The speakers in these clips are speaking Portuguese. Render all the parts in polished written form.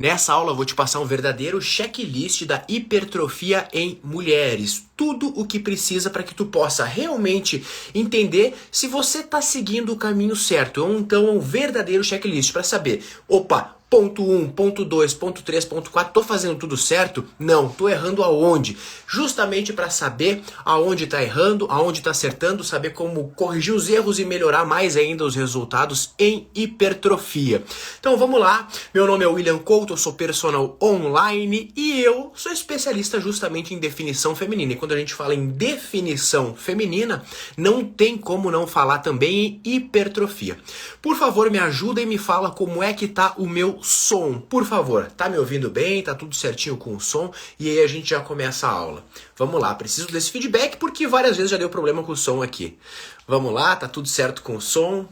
Nessa aula eu vou te passar um verdadeiro checklist da hipertrofia em mulheres. Tudo o que precisa para que tu possa realmente entender se você está seguindo o caminho certo. Então é um verdadeiro checklist para saber, opa, ponto 1, ponto 2, ponto 3, ponto 4, tô fazendo tudo certo? Não, tô errando aonde? Justamente para saber aonde tá errando, aonde tá acertando, saber como corrigir os erros e melhorar mais ainda os resultados em hipertrofia. Então vamos lá, meu nome é William Couto, eu sou personal online e eu sou especialista justamente em definição feminina. E quando a gente fala em definição feminina, não tem como não falar também em hipertrofia. Por favor, me ajuda e me fala como é que tá o meu som, por favor. Tá me ouvindo bem? Tá tudo certinho com o som? E aí a gente já começa a aula. Vamos lá, preciso desse feedback porque várias vezes já deu problema com o som aqui. Vamos lá, tá tudo certo com o som?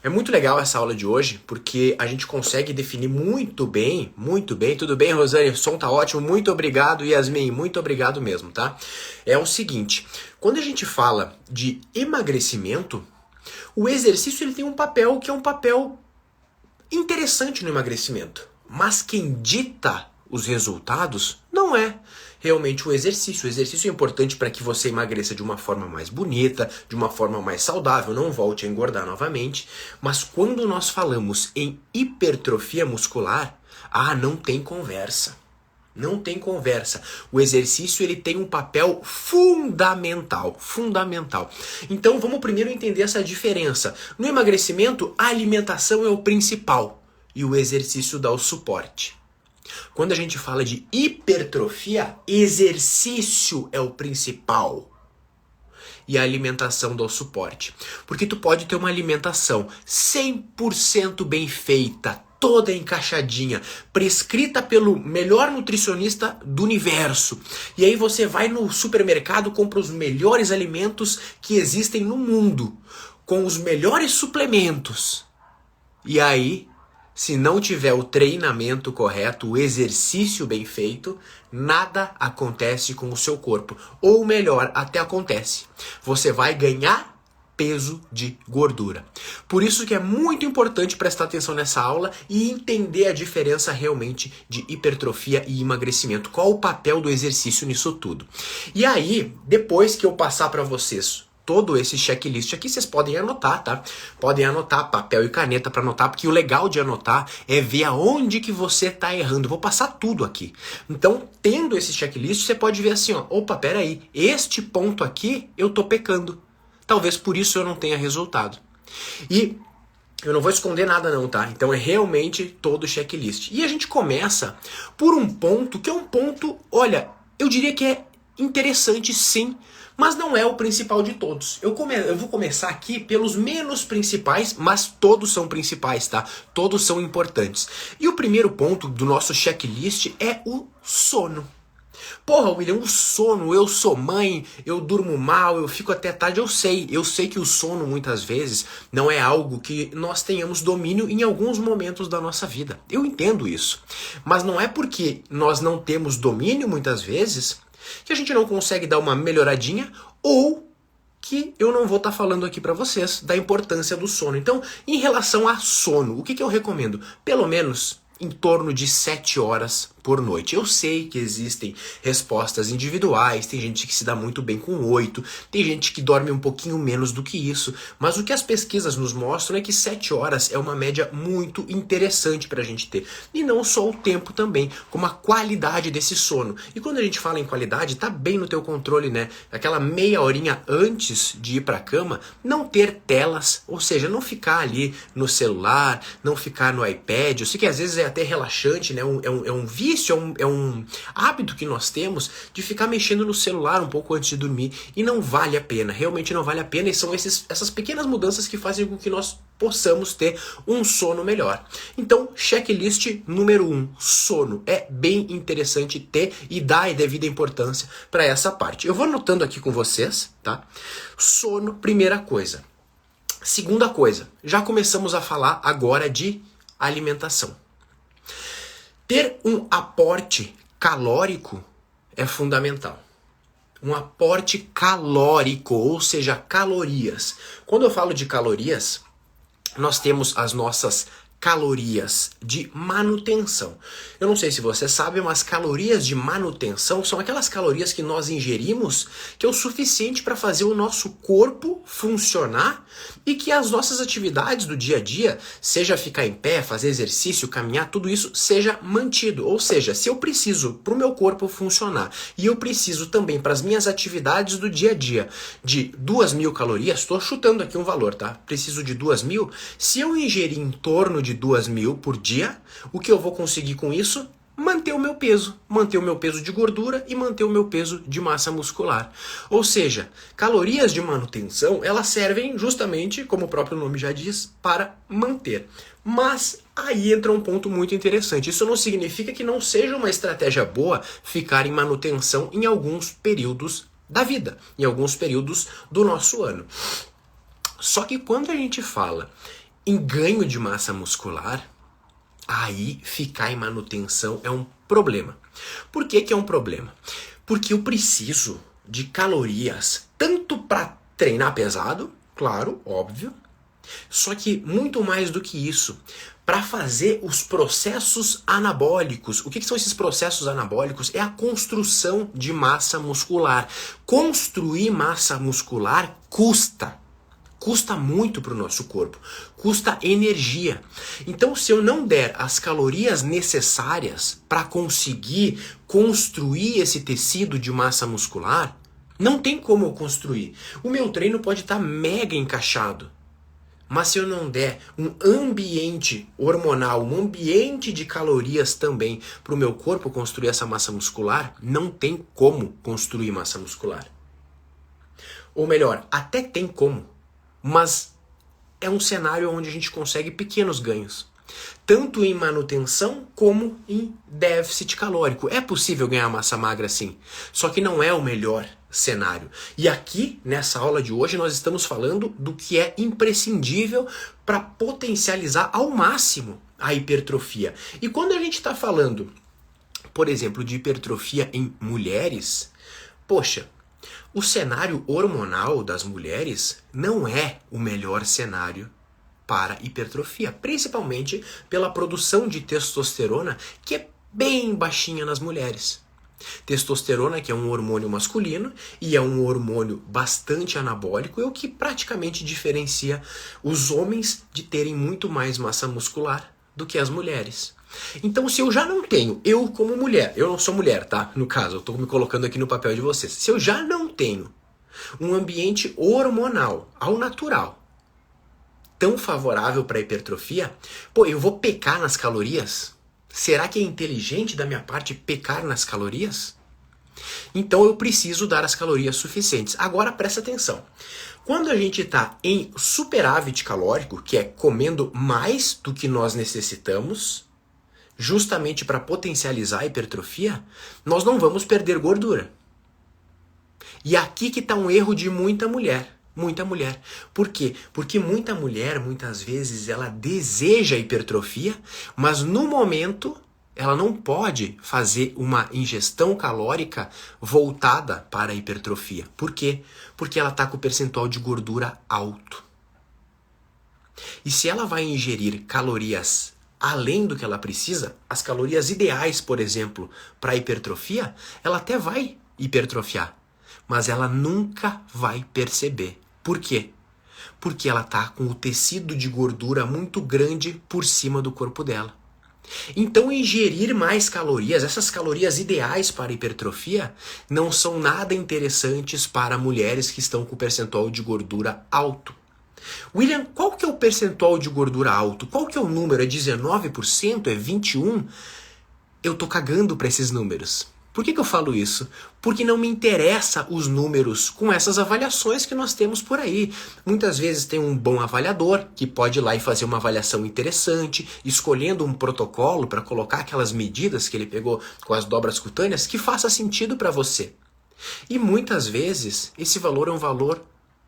É muito legal essa aula de hoje, porque a gente consegue definir muito bem. Tudo bem, Rosane? O som tá ótimo, muito obrigado, Yasmin, muito obrigado mesmo, tá? É o seguinte, quando a gente fala de emagrecimento, o exercício ele tem um papel que é um papel interessante no emagrecimento, mas quem dita os resultados não é realmente o exercício. O exercício é importante para que você emagreça de uma forma mais bonita, de uma forma mais saudável, não volte a engordar novamente. Mas quando nós falamos em hipertrofia muscular, não tem conversa. Não tem conversa. O exercício ele tem um papel fundamental. Então vamos primeiro entender essa diferença. No emagrecimento, a alimentação é o principal e o exercício dá o suporte. Quando a gente fala de hipertrofia, exercício é o principal e a alimentação dá o suporte. Porque tu pode ter uma alimentação 100% bem feita, toda encaixadinha, prescrita pelo melhor nutricionista do universo. E aí você vai no supermercado, compra os melhores alimentos que existem no mundo, com os melhores suplementos. E aí, se não tiver o treinamento correto, o exercício bem feito, nada acontece com o seu corpo. Ou melhor, até acontece. Você vai ganhar peso de gordura. Por isso que é muito importante prestar atenção nessa aula e entender a diferença realmente de hipertrofia e emagrecimento. Qual o papel do exercício nisso tudo? E aí, depois que eu passar para vocês todo esse checklist aqui, vocês podem anotar, tá? Podem anotar, papel e caneta para anotar, porque o legal de anotar é ver aonde que você tá errando. Eu vou passar tudo aqui. Então, tendo esse checklist, você pode ver assim, opa, peraí, este ponto aqui eu tô pecando. Talvez por isso eu não tenha resultado. E eu não vou esconder nada não, tá? Então é realmente todo o checklist. E a gente começa por um ponto que é um ponto, olha, eu diria que é interessante sim, mas não é o principal de todos. Eu vou começar aqui pelos menos principais, mas todos são principais, tá? Todos são importantes. E o primeiro ponto do nosso checklist é o sono. Porra, William, o sono, eu sou mãe, eu durmo mal, eu fico até tarde, eu sei que o sono muitas vezes não é algo que nós tenhamos domínio em alguns momentos da nossa vida. Eu entendo isso, mas não é porque nós não temos domínio muitas vezes que a gente não consegue dar uma melhoradinha ou que eu não vou estar falando aqui para vocês da importância do sono. Então, em relação a sono, o que eu recomendo? Pelo menos em torno de 7 horas por noite. Eu sei que existem respostas individuais, tem gente que se dá muito bem com 8, tem gente que dorme um pouquinho menos do que isso, mas o que as pesquisas nos mostram é que 7 horas é uma média muito interessante pra gente ter. E não só o tempo também, como a qualidade desse sono. E quando a gente fala em qualidade, tá bem no teu controle, né? Aquela meia horinha antes de ir pra cama, não ter telas, ou seja, não ficar ali no celular, não ficar no iPad. Eu sei que às vezes é até relaxante, né? É um vício, é um hábito que nós temos de ficar mexendo no celular um pouco antes de dormir e não vale a pena, realmente não vale a pena, e são essas pequenas mudanças que fazem com que nós possamos ter um sono melhor. Então, checklist número 1, sono. É bem interessante ter e dar a devida importância para essa parte. Eu vou anotando aqui com vocês, tá? Sono, primeira coisa. Segunda coisa, já começamos a falar agora de alimentação. Ter um aporte calórico é fundamental. Um aporte calórico, ou seja, calorias. Quando eu falo de calorias, nós temos as nossas calorias de manutenção. Eu não sei se você sabe, mas calorias de manutenção são aquelas calorias que nós ingerimos que é o suficiente para fazer o nosso corpo funcionar e que as nossas atividades do dia a dia, seja ficar em pé, fazer exercício, caminhar, tudo isso seja mantido. Ou seja, se eu preciso para o meu corpo funcionar e eu preciso também para as minhas atividades do dia a dia de 2.000 calorias, estou chutando aqui um valor, tá? Preciso de 2.000. Se eu ingerir em torno de 2.000 por dia, o que eu vou conseguir com isso? Manter o meu peso de gordura e manter o meu peso de massa muscular. Ou seja, calorias de manutenção, elas servem justamente, como o próprio nome já diz, para manter. Mas aí entra um ponto muito interessante. Isso não significa que não seja uma estratégia boa ficar em manutenção em alguns períodos da vida, em alguns períodos do nosso ano. Só que quando a gente fala em ganho de massa muscular, aí ficar em manutenção é um problema. Por que que é um problema? Porque eu preciso de calorias tanto para treinar pesado, claro, óbvio, só que muito mais do que isso, para fazer os processos anabólicos. O que são esses processos anabólicos? É a construção de massa muscular. Construir massa muscular custa. Custa muito para o nosso corpo, custa energia. Então, se eu não der as calorias necessárias para conseguir construir esse tecido de massa muscular, não tem como eu construir. O meu treino pode estar mega encaixado, mas se eu não der um ambiente hormonal, um ambiente de calorias também para o meu corpo construir essa massa muscular, não tem como construir massa muscular. Ou melhor, até tem como, mas é um cenário onde a gente consegue pequenos ganhos, tanto em manutenção como em déficit calórico. É possível ganhar massa magra sim, só que não é o melhor cenário. E aqui, nessa aula de hoje, nós estamos falando do que é imprescindível para potencializar ao máximo a hipertrofia. E quando a gente está falando, por exemplo, de hipertrofia em mulheres, poxa, o cenário hormonal das mulheres não é o melhor cenário para hipertrofia, principalmente pela produção de testosterona, que é bem baixinha nas mulheres. Testosterona, que é um hormônio masculino e é um hormônio bastante anabólico, é o que praticamente diferencia os homens de terem muito mais massa muscular do que as mulheres. Então, se eu já não tenho, eu como mulher, eu não sou mulher, tá? No caso, eu tô me colocando aqui no papel de vocês. Se eu já não tenho um ambiente hormonal, ao natural, tão favorável para a hipertrofia, pô, eu vou pecar nas calorias? Será que é inteligente da minha parte pecar nas calorias? Então eu preciso dar as calorias suficientes. Agora presta atenção. Quando a gente está em superávit calórico, que é comendo mais do que nós necessitamos, justamente para potencializar a hipertrofia, nós não vamos perder gordura. E aqui que está um erro de muita mulher. Muita mulher. Por quê? Porque muita mulher, muitas vezes, ela deseja hipertrofia, mas no momento ela não pode fazer uma ingestão calórica voltada para a hipertrofia. Por quê? Porque ela está com o percentual de gordura alto. E se ela vai ingerir calorias além do que ela precisa, as calorias ideais, por exemplo, para a hipertrofia, ela até vai hipertrofiar, mas ela nunca vai perceber. Por quê? Porque ela está com o tecido de gordura muito grande por cima do corpo dela. Então, ingerir mais calorias, essas calorias ideais para a hipertrofia, não são nada interessantes para mulheres que estão com o percentual de gordura alto. William, qual que é o percentual de gordura alto? Qual que é o número? É 19%? É 21%? Eu tô cagando para esses números. Por que eu falo isso? Porque não me interessa os números com essas avaliações que nós temos por aí. Muitas vezes tem um bom avaliador que pode ir lá e fazer uma avaliação interessante, escolhendo um protocolo para colocar aquelas medidas que ele pegou com as dobras cutâneas que faça sentido para você. E muitas vezes esse valor é um valor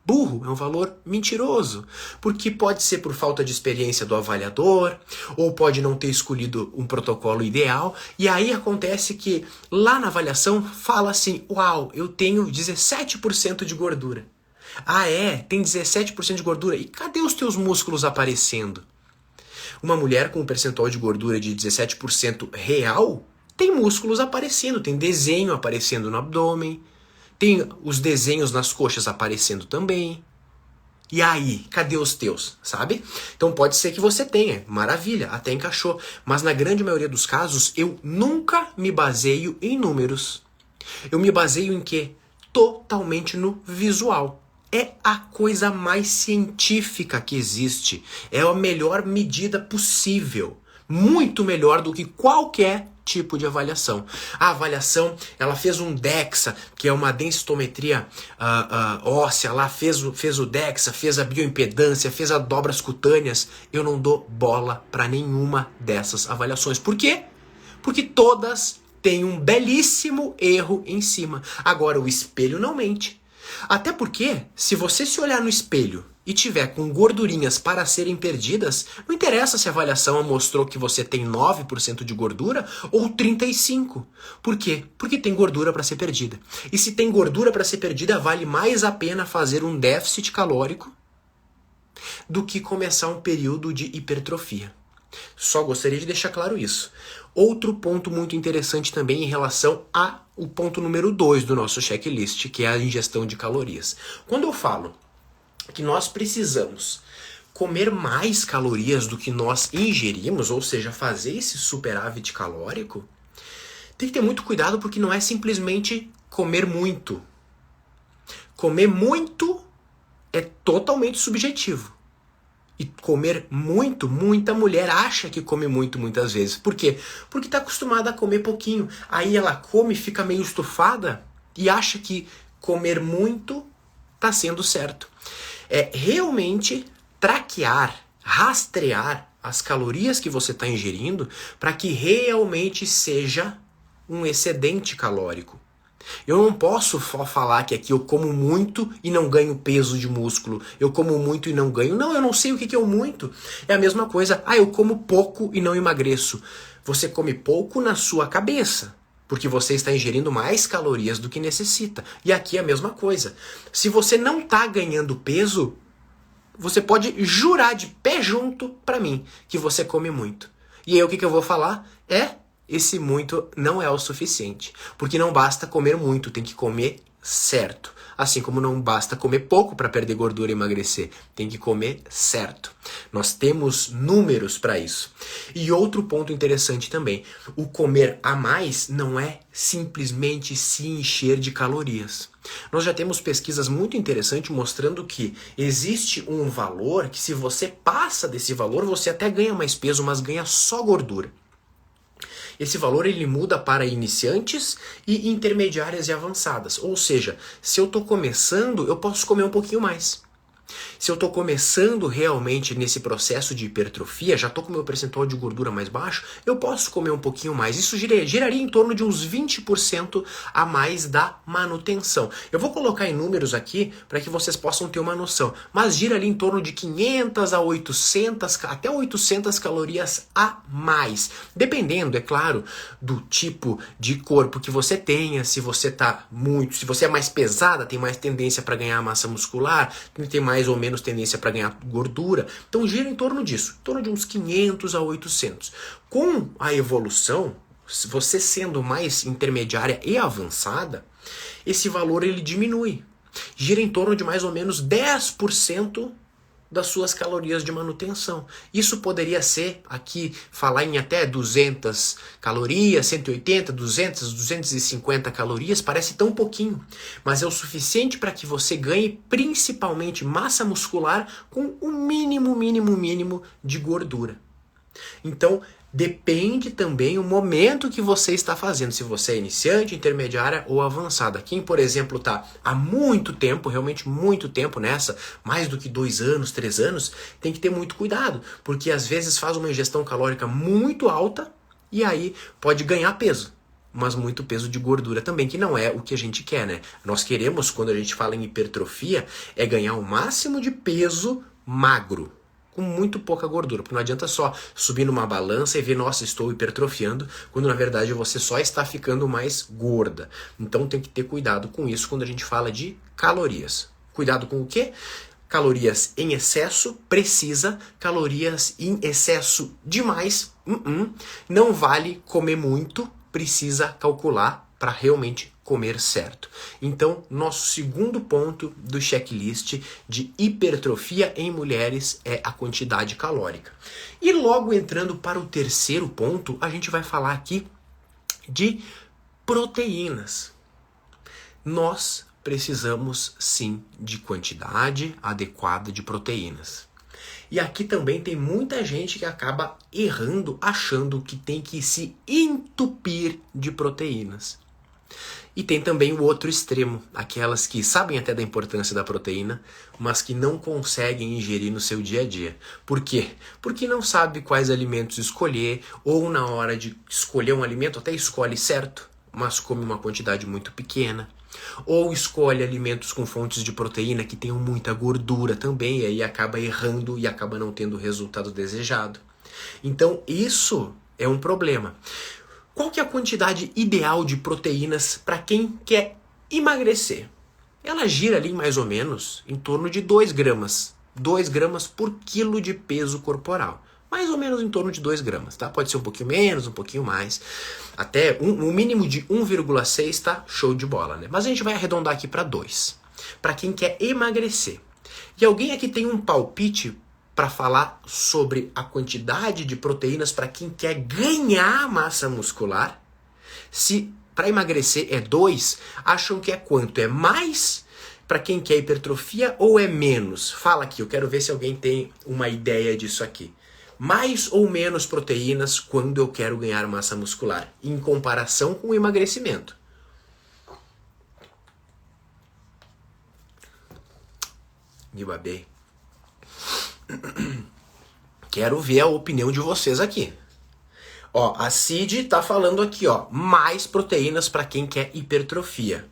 burro, é um valor mentiroso, porque pode ser por falta de experiência do avaliador, ou pode não ter escolhido um protocolo ideal, e aí acontece que lá na avaliação fala assim, uau, eu tenho 17% de gordura. Ah é? Tem 17% de gordura? E cadê os teus músculos aparecendo? Uma mulher com um percentual de gordura de 17% real tem músculos aparecendo, tem desenho aparecendo no abdômen, tem os desenhos nas coxas aparecendo também. E aí, cadê os teus, sabe? Então pode ser que você tenha, maravilha, até encaixou. Mas na grande maioria dos casos, eu nunca me baseio em números. Eu me baseio em quê? Totalmente no visual. É a coisa mais científica que existe. É a melhor medida possível. Muito melhor do que qualquer tipo de avaliação. A avaliação, ela fez um DEXA, que é uma densitometria óssea, lá fez o DEXA, fez a bioimpedância, fez as dobras cutâneas. Eu não dou bola para nenhuma dessas avaliações. Por quê? Porque todas têm um belíssimo erro em cima. Agora, o espelho não mente. Até porque, se você se olhar no espelho e tiver com gordurinhas para serem perdidas, não interessa se a avaliação mostrou que você tem 9% de gordura ou 35%. Por quê? Porque tem gordura para ser perdida. E se tem gordura para ser perdida, vale mais a pena fazer um déficit calórico do que começar um período de hipertrofia. Só gostaria de deixar claro isso. Outro ponto muito interessante também em relação ao ponto número 2 do nosso checklist, que é a ingestão de calorias. Quando eu falo que nós precisamos comer mais calorias do que nós ingerimos, ou seja, fazer esse superávit calórico, tem que ter muito cuidado porque não é simplesmente comer muito. Comer muito é totalmente subjetivo. E comer muito, muita mulher acha que come muito muitas vezes. Por quê? Porque está acostumada a comer pouquinho. Aí ela come, fica meio estufada e acha que comer muito está sendo certo. É realmente traquear, rastrear as calorias que você está ingerindo para que realmente seja um excedente calórico. Eu não posso falar que aqui eu como muito e não ganho peso de músculo. Eu como muito e não ganho. Não, eu não sei o que é o muito. É a mesma coisa. Eu como pouco e não emagreço. Você come pouco na sua cabeça, porque você está ingerindo mais calorias do que necessita. E aqui é a mesma coisa. Se você não está ganhando peso, você pode jurar de pé junto para mim que você come muito. E aí o que eu vou falar? Esse muito não é o suficiente. Porque não basta comer muito, tem que comer certo. Assim como não basta comer pouco para perder gordura e emagrecer. Tem que comer certo. Nós temos números para isso. E outro ponto interessante também. O comer a mais não é simplesmente se encher de calorias. Nós já temos pesquisas muito interessantes mostrando que existe um valor que se você passa desse valor, você até ganha mais peso, mas ganha só gordura. Esse valor ele muda para iniciantes e intermediárias e avançadas. Ou seja, se eu estou começando, eu posso comer um pouquinho mais. Se eu estou começando realmente nesse processo de hipertrofia, já estou com o meu percentual de gordura mais baixo, eu posso comer um pouquinho mais. Isso geraria em torno de uns 20% a mais da manutenção. Eu vou colocar em números aqui para que vocês possam ter uma noção. Mas gira ali em torno de 500 a 800, até 800 calorias a mais. Dependendo, é claro, do tipo de corpo que você tenha, se você se você é mais pesada, tem mais tendência para ganhar massa muscular, tem mais ou menos tendência para ganhar gordura. Então gira em torno disso, em torno de uns 500 a 800. Com a evolução, você sendo mais intermediária e avançada, esse valor ele diminui. Gira em torno de mais ou menos 10% das suas calorias de manutenção. Isso poderia ser, aqui, falar em até 200 calorias, 180, 200, 250 calorias, parece tão pouquinho, mas é o suficiente para que você ganhe principalmente massa muscular com o mínimo de gordura. Então, depende também o momento que você está fazendo, se você é iniciante, intermediária ou avançada. Quem, por exemplo, está há muito tempo, realmente muito tempo nessa, mais do que 2 anos, 3 anos, tem que ter muito cuidado, porque às vezes faz uma ingestão calórica muito alta e aí pode ganhar peso, mas muito peso de gordura também, que não é o que a gente quer, né? Nós queremos, quando a gente fala em hipertrofia, é ganhar o máximo de peso magro, com muito pouca gordura, porque não adianta só subir numa balança e ver, nossa, estou hipertrofiando, quando na verdade você só está ficando mais gorda. Então tem que ter cuidado com isso quando a gente fala de calorias. Cuidado com o quê? calorias em excesso, precisa, calorias em excesso demais, não vale comer muito, precisa calcular para realmente comer certo. Então, nosso segundo ponto do checklist de hipertrofia em mulheres é a quantidade calórica. E logo entrando para o terceiro ponto, a gente vai falar aqui de proteínas. Nós precisamos sim de quantidade adequada de proteínas. E aqui também tem muita gente que acaba errando, achando que tem que se entupir de proteínas. E tem também o outro extremo, aquelas que sabem até da importância da proteína, mas que não conseguem ingerir no seu dia a dia. Por quê? Porque não sabe quais alimentos escolher, ou na hora de escolher um alimento até escolhe certo, mas come uma quantidade muito pequena. Ou escolhe alimentos com fontes de proteína que tenham muita gordura também, e aí acaba errando e acaba não tendo o resultado desejado. Então isso é um problema. Qual que é a quantidade ideal de proteínas para quem quer emagrecer? Ela gira ali mais ou menos em torno de 2 gramas. 2 gramas por quilo de peso corporal. Mais ou menos em torno de 2 gramas, tá? Pode ser um pouquinho menos, um pouquinho mais. Até um mínimo de 1,6 tá show de bola, né? Mas a gente vai arredondar aqui para 2. Para quem quer emagrecer. E alguém aqui tem um palpite para falar sobre a quantidade de proteínas para quem quer ganhar massa muscular? Se para emagrecer é 2, acham que é quanto? É mais para quem quer hipertrofia ou é menos? Fala aqui, eu quero ver se alguém tem uma ideia disso aqui. Mais ou menos proteínas quando eu quero ganhar massa muscular, em comparação com o emagrecimento? Me babei. Quero ver a opinião de vocês aqui. Ó, a Cid tá falando aqui, ó, mais proteínas para quem quer hipertrofia.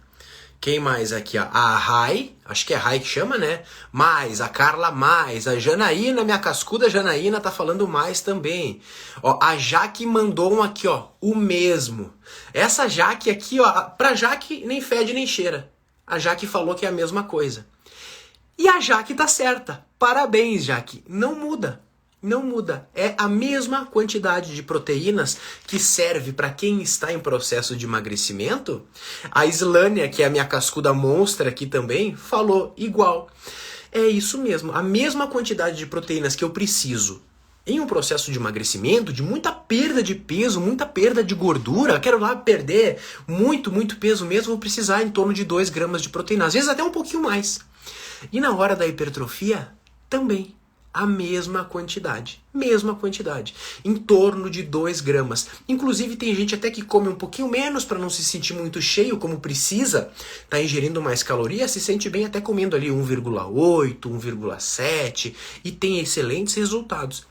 Quem mais aqui, ó? A Rai, acho que é Rai que chama, né? Mais, a Carla mais, a Janaína, minha cascuda Janaína tá falando mais também. Ó, a Jaque mandou um aqui, ó, o mesmo. Essa Jaque aqui, ó, pra Jaque nem fede nem cheira. A Jaque falou que é a mesma coisa. E a Jaque tá certa. Parabéns, Jaque. Não muda. Não muda. É a mesma quantidade de proteínas que serve para quem está em processo de emagrecimento. A Islânia, que é a minha cascuda monstra aqui também, falou igual. É isso mesmo. A mesma quantidade de proteínas que eu preciso em um processo de emagrecimento, de muita perda de peso, muita perda de gordura, quero lá perder muito peso mesmo, vou precisar em torno de 2 gramas de proteína. Às vezes até um pouquinho mais. E na hora da hipertrofia, também a mesma quantidade, em torno de 2 gramas. Inclusive tem gente até que come um pouquinho menos para não se sentir muito cheio, como precisa, tá ingerindo mais calorias, se sente bem até comendo ali 1,8, 1,7 e tem excelentes resultados.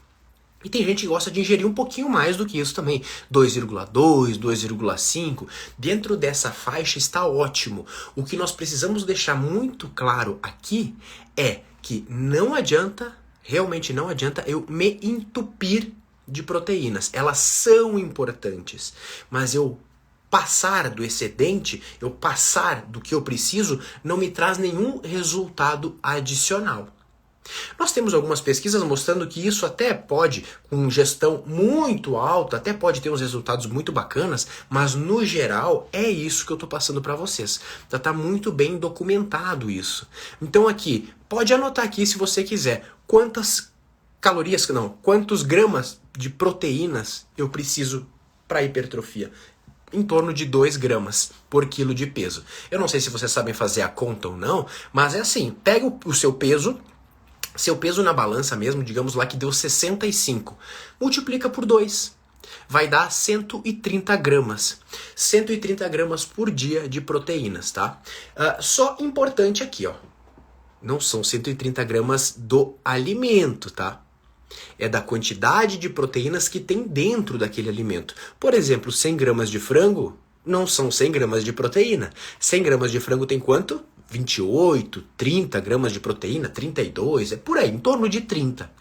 E tem gente que gosta de ingerir um pouquinho mais do que isso também, 2,2, 2,5. Dentro dessa faixa está ótimo. O que nós precisamos deixar muito claro aqui é que não adianta, realmente não adianta eu me entupir de proteínas. Elas são importantes, mas eu passar do excedente, eu passar do que eu preciso, não me traz nenhum resultado adicional. Nós temos algumas pesquisas mostrando que isso até pode, com gestão muito alta, até pode ter uns resultados muito bacanas, mas no geral é isso que eu estou passando para vocês. Já está muito bem documentado isso. Então aqui, pode anotar aqui se você quiser, quantos gramas de proteínas eu preciso para hipertrofia. Em torno de 2 gramas por quilo de peso. Eu não sei se vocês sabem fazer a conta ou não, mas é assim, pega o seu peso na balança mesmo, digamos lá que deu 65, multiplica por 2, vai dar 130 gramas. 130 gramas por dia de proteínas, tá? Só importante aqui, ó, não são 130 gramas do alimento, tá? É da quantidade de proteínas que tem dentro daquele alimento. Por exemplo, 100 gramas de frango não são 100 gramas de proteína. 100 gramas de frango tem quanto? 28, 30 gramas de proteína, 32, é por aí, em torno de 30.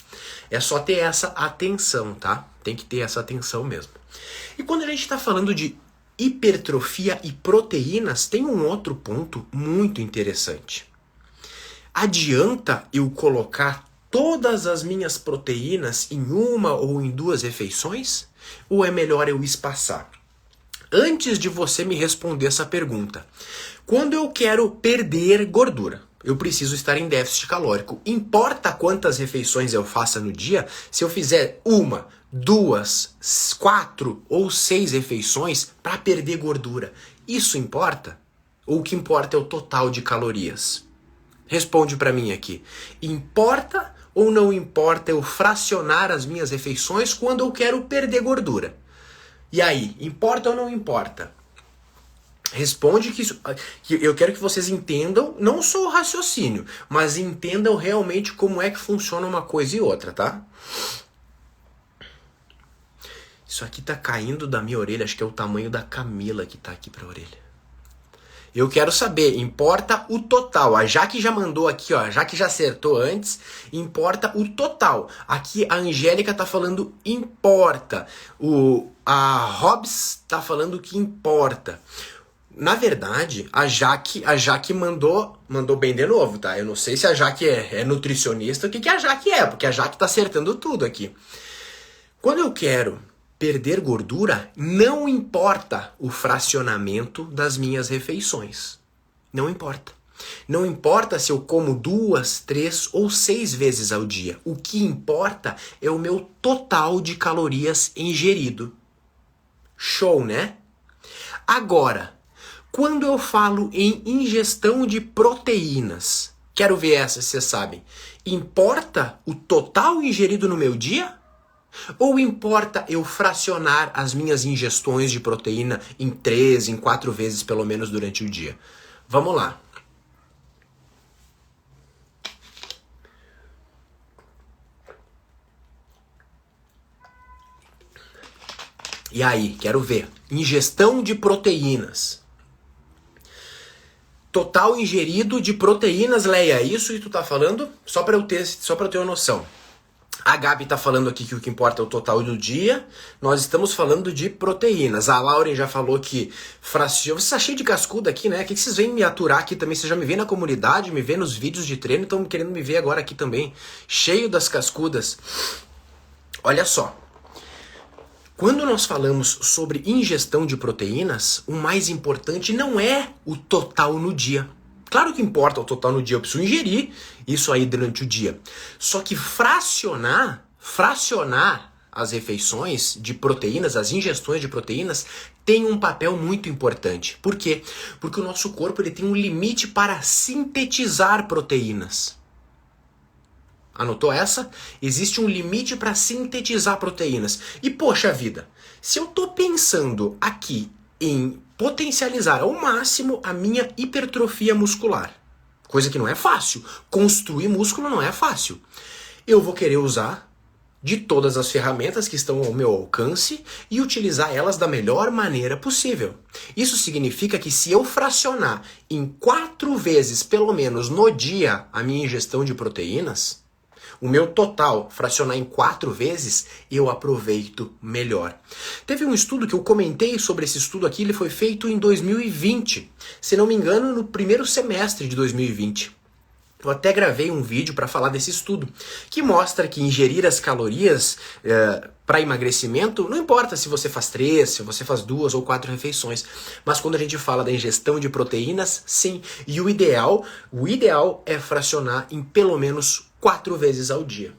É só ter essa atenção, tá? Tem que ter essa atenção mesmo. E quando a gente está falando de hipertrofia e proteínas, tem um outro ponto muito interessante. Adianta eu colocar todas as minhas proteínas em uma ou em duas refeições? Ou é melhor eu espaçar? Antes de você me responder essa pergunta, quando eu quero perder gordura, eu preciso estar em déficit calórico. Importa quantas refeições eu faça no dia? Se eu fizer uma, duas, 4 ou 6 refeições para perder gordura, isso importa? Ou o que importa é o total de calorias? Responde para mim aqui. Importa ou não importa eu fracionar as minhas refeições quando eu quero perder gordura? E aí, importa ou não importa? Responde que eu quero que vocês entendam, não só o raciocínio, mas entendam realmente como é que funciona uma coisa e outra, tá? Isso aqui tá caindo da minha orelha, acho que é o tamanho da Camila que tá aqui pra orelha. Eu quero saber, importa o total. A Jaque já mandou aqui, ó, a Jaque já acertou antes, importa o total. Aqui a Angélica tá falando importa. A Hobbs tá falando que importa. Na verdade, a Jaque mandou bem de novo, tá? Eu não sei se a Jaque é nutricionista, o que a Jaque é, porque a Jaque tá acertando tudo aqui. Quando eu quero perder gordura, não importa o fracionamento das minhas refeições. Não importa. Não importa se eu como 2, 3 ou 6 vezes ao dia. O que importa é o meu total de calorias ingerido. Show, né? Agora, quando eu falo em ingestão de proteínas, quero ver essa, se vocês sabem. Importa o total ingerido no meu dia? Ou importa eu fracionar as minhas ingestões de proteína em 3, em 4 vezes pelo menos durante o dia? Vamos lá. E aí, quero ver. Ingestão de proteínas. Total ingerido de proteínas, Leia, é isso que tu tá falando? Só para eu ter uma noção. A Gabi tá falando aqui que o que importa é o total do dia. Nós estamos falando de proteínas. A Lauren já falou que fraciona. Você tá cheio de cascuda aqui, né? O que vocês vêm me aturar aqui também? Você já me vê na comunidade, me vê nos vídeos de treino, estão querendo me ver agora aqui também. Cheio das cascudas. Olha só. Quando nós falamos sobre ingestão de proteínas, o mais importante não é o total no dia. Claro que importa o total no dia, eu preciso ingerir isso aí durante o dia. Só que fracionar as refeições de proteínas, as ingestões de proteínas, tem um papel muito importante. Por quê? Porque o nosso corpo ele tem um limite para sintetizar proteínas. Anotou essa? Existe um limite para sintetizar proteínas. E poxa vida, se eu tô pensando aqui em potencializar ao máximo a minha hipertrofia muscular, coisa que não é fácil, construir músculo não é fácil, eu vou querer usar de todas as ferramentas que estão ao meu alcance e utilizar elas da melhor maneira possível. Isso significa que se eu fracionar em 4 vezes, pelo menos no dia, a minha ingestão de proteínas, o meu total fracionar em 4 vezes, eu aproveito melhor. Teve um estudo que eu comentei sobre esse estudo aqui, ele foi feito em 2020. Se não me engano, no primeiro semestre de 2020. Eu até gravei um vídeo para falar desse estudo, que mostra que ingerir as calorias para emagrecimento, não importa se você faz 3, se você faz 2 ou 4 refeições, mas quando a gente fala da ingestão de proteínas, sim. E o ideal é fracionar em pelo menos 4 vezes ao dia.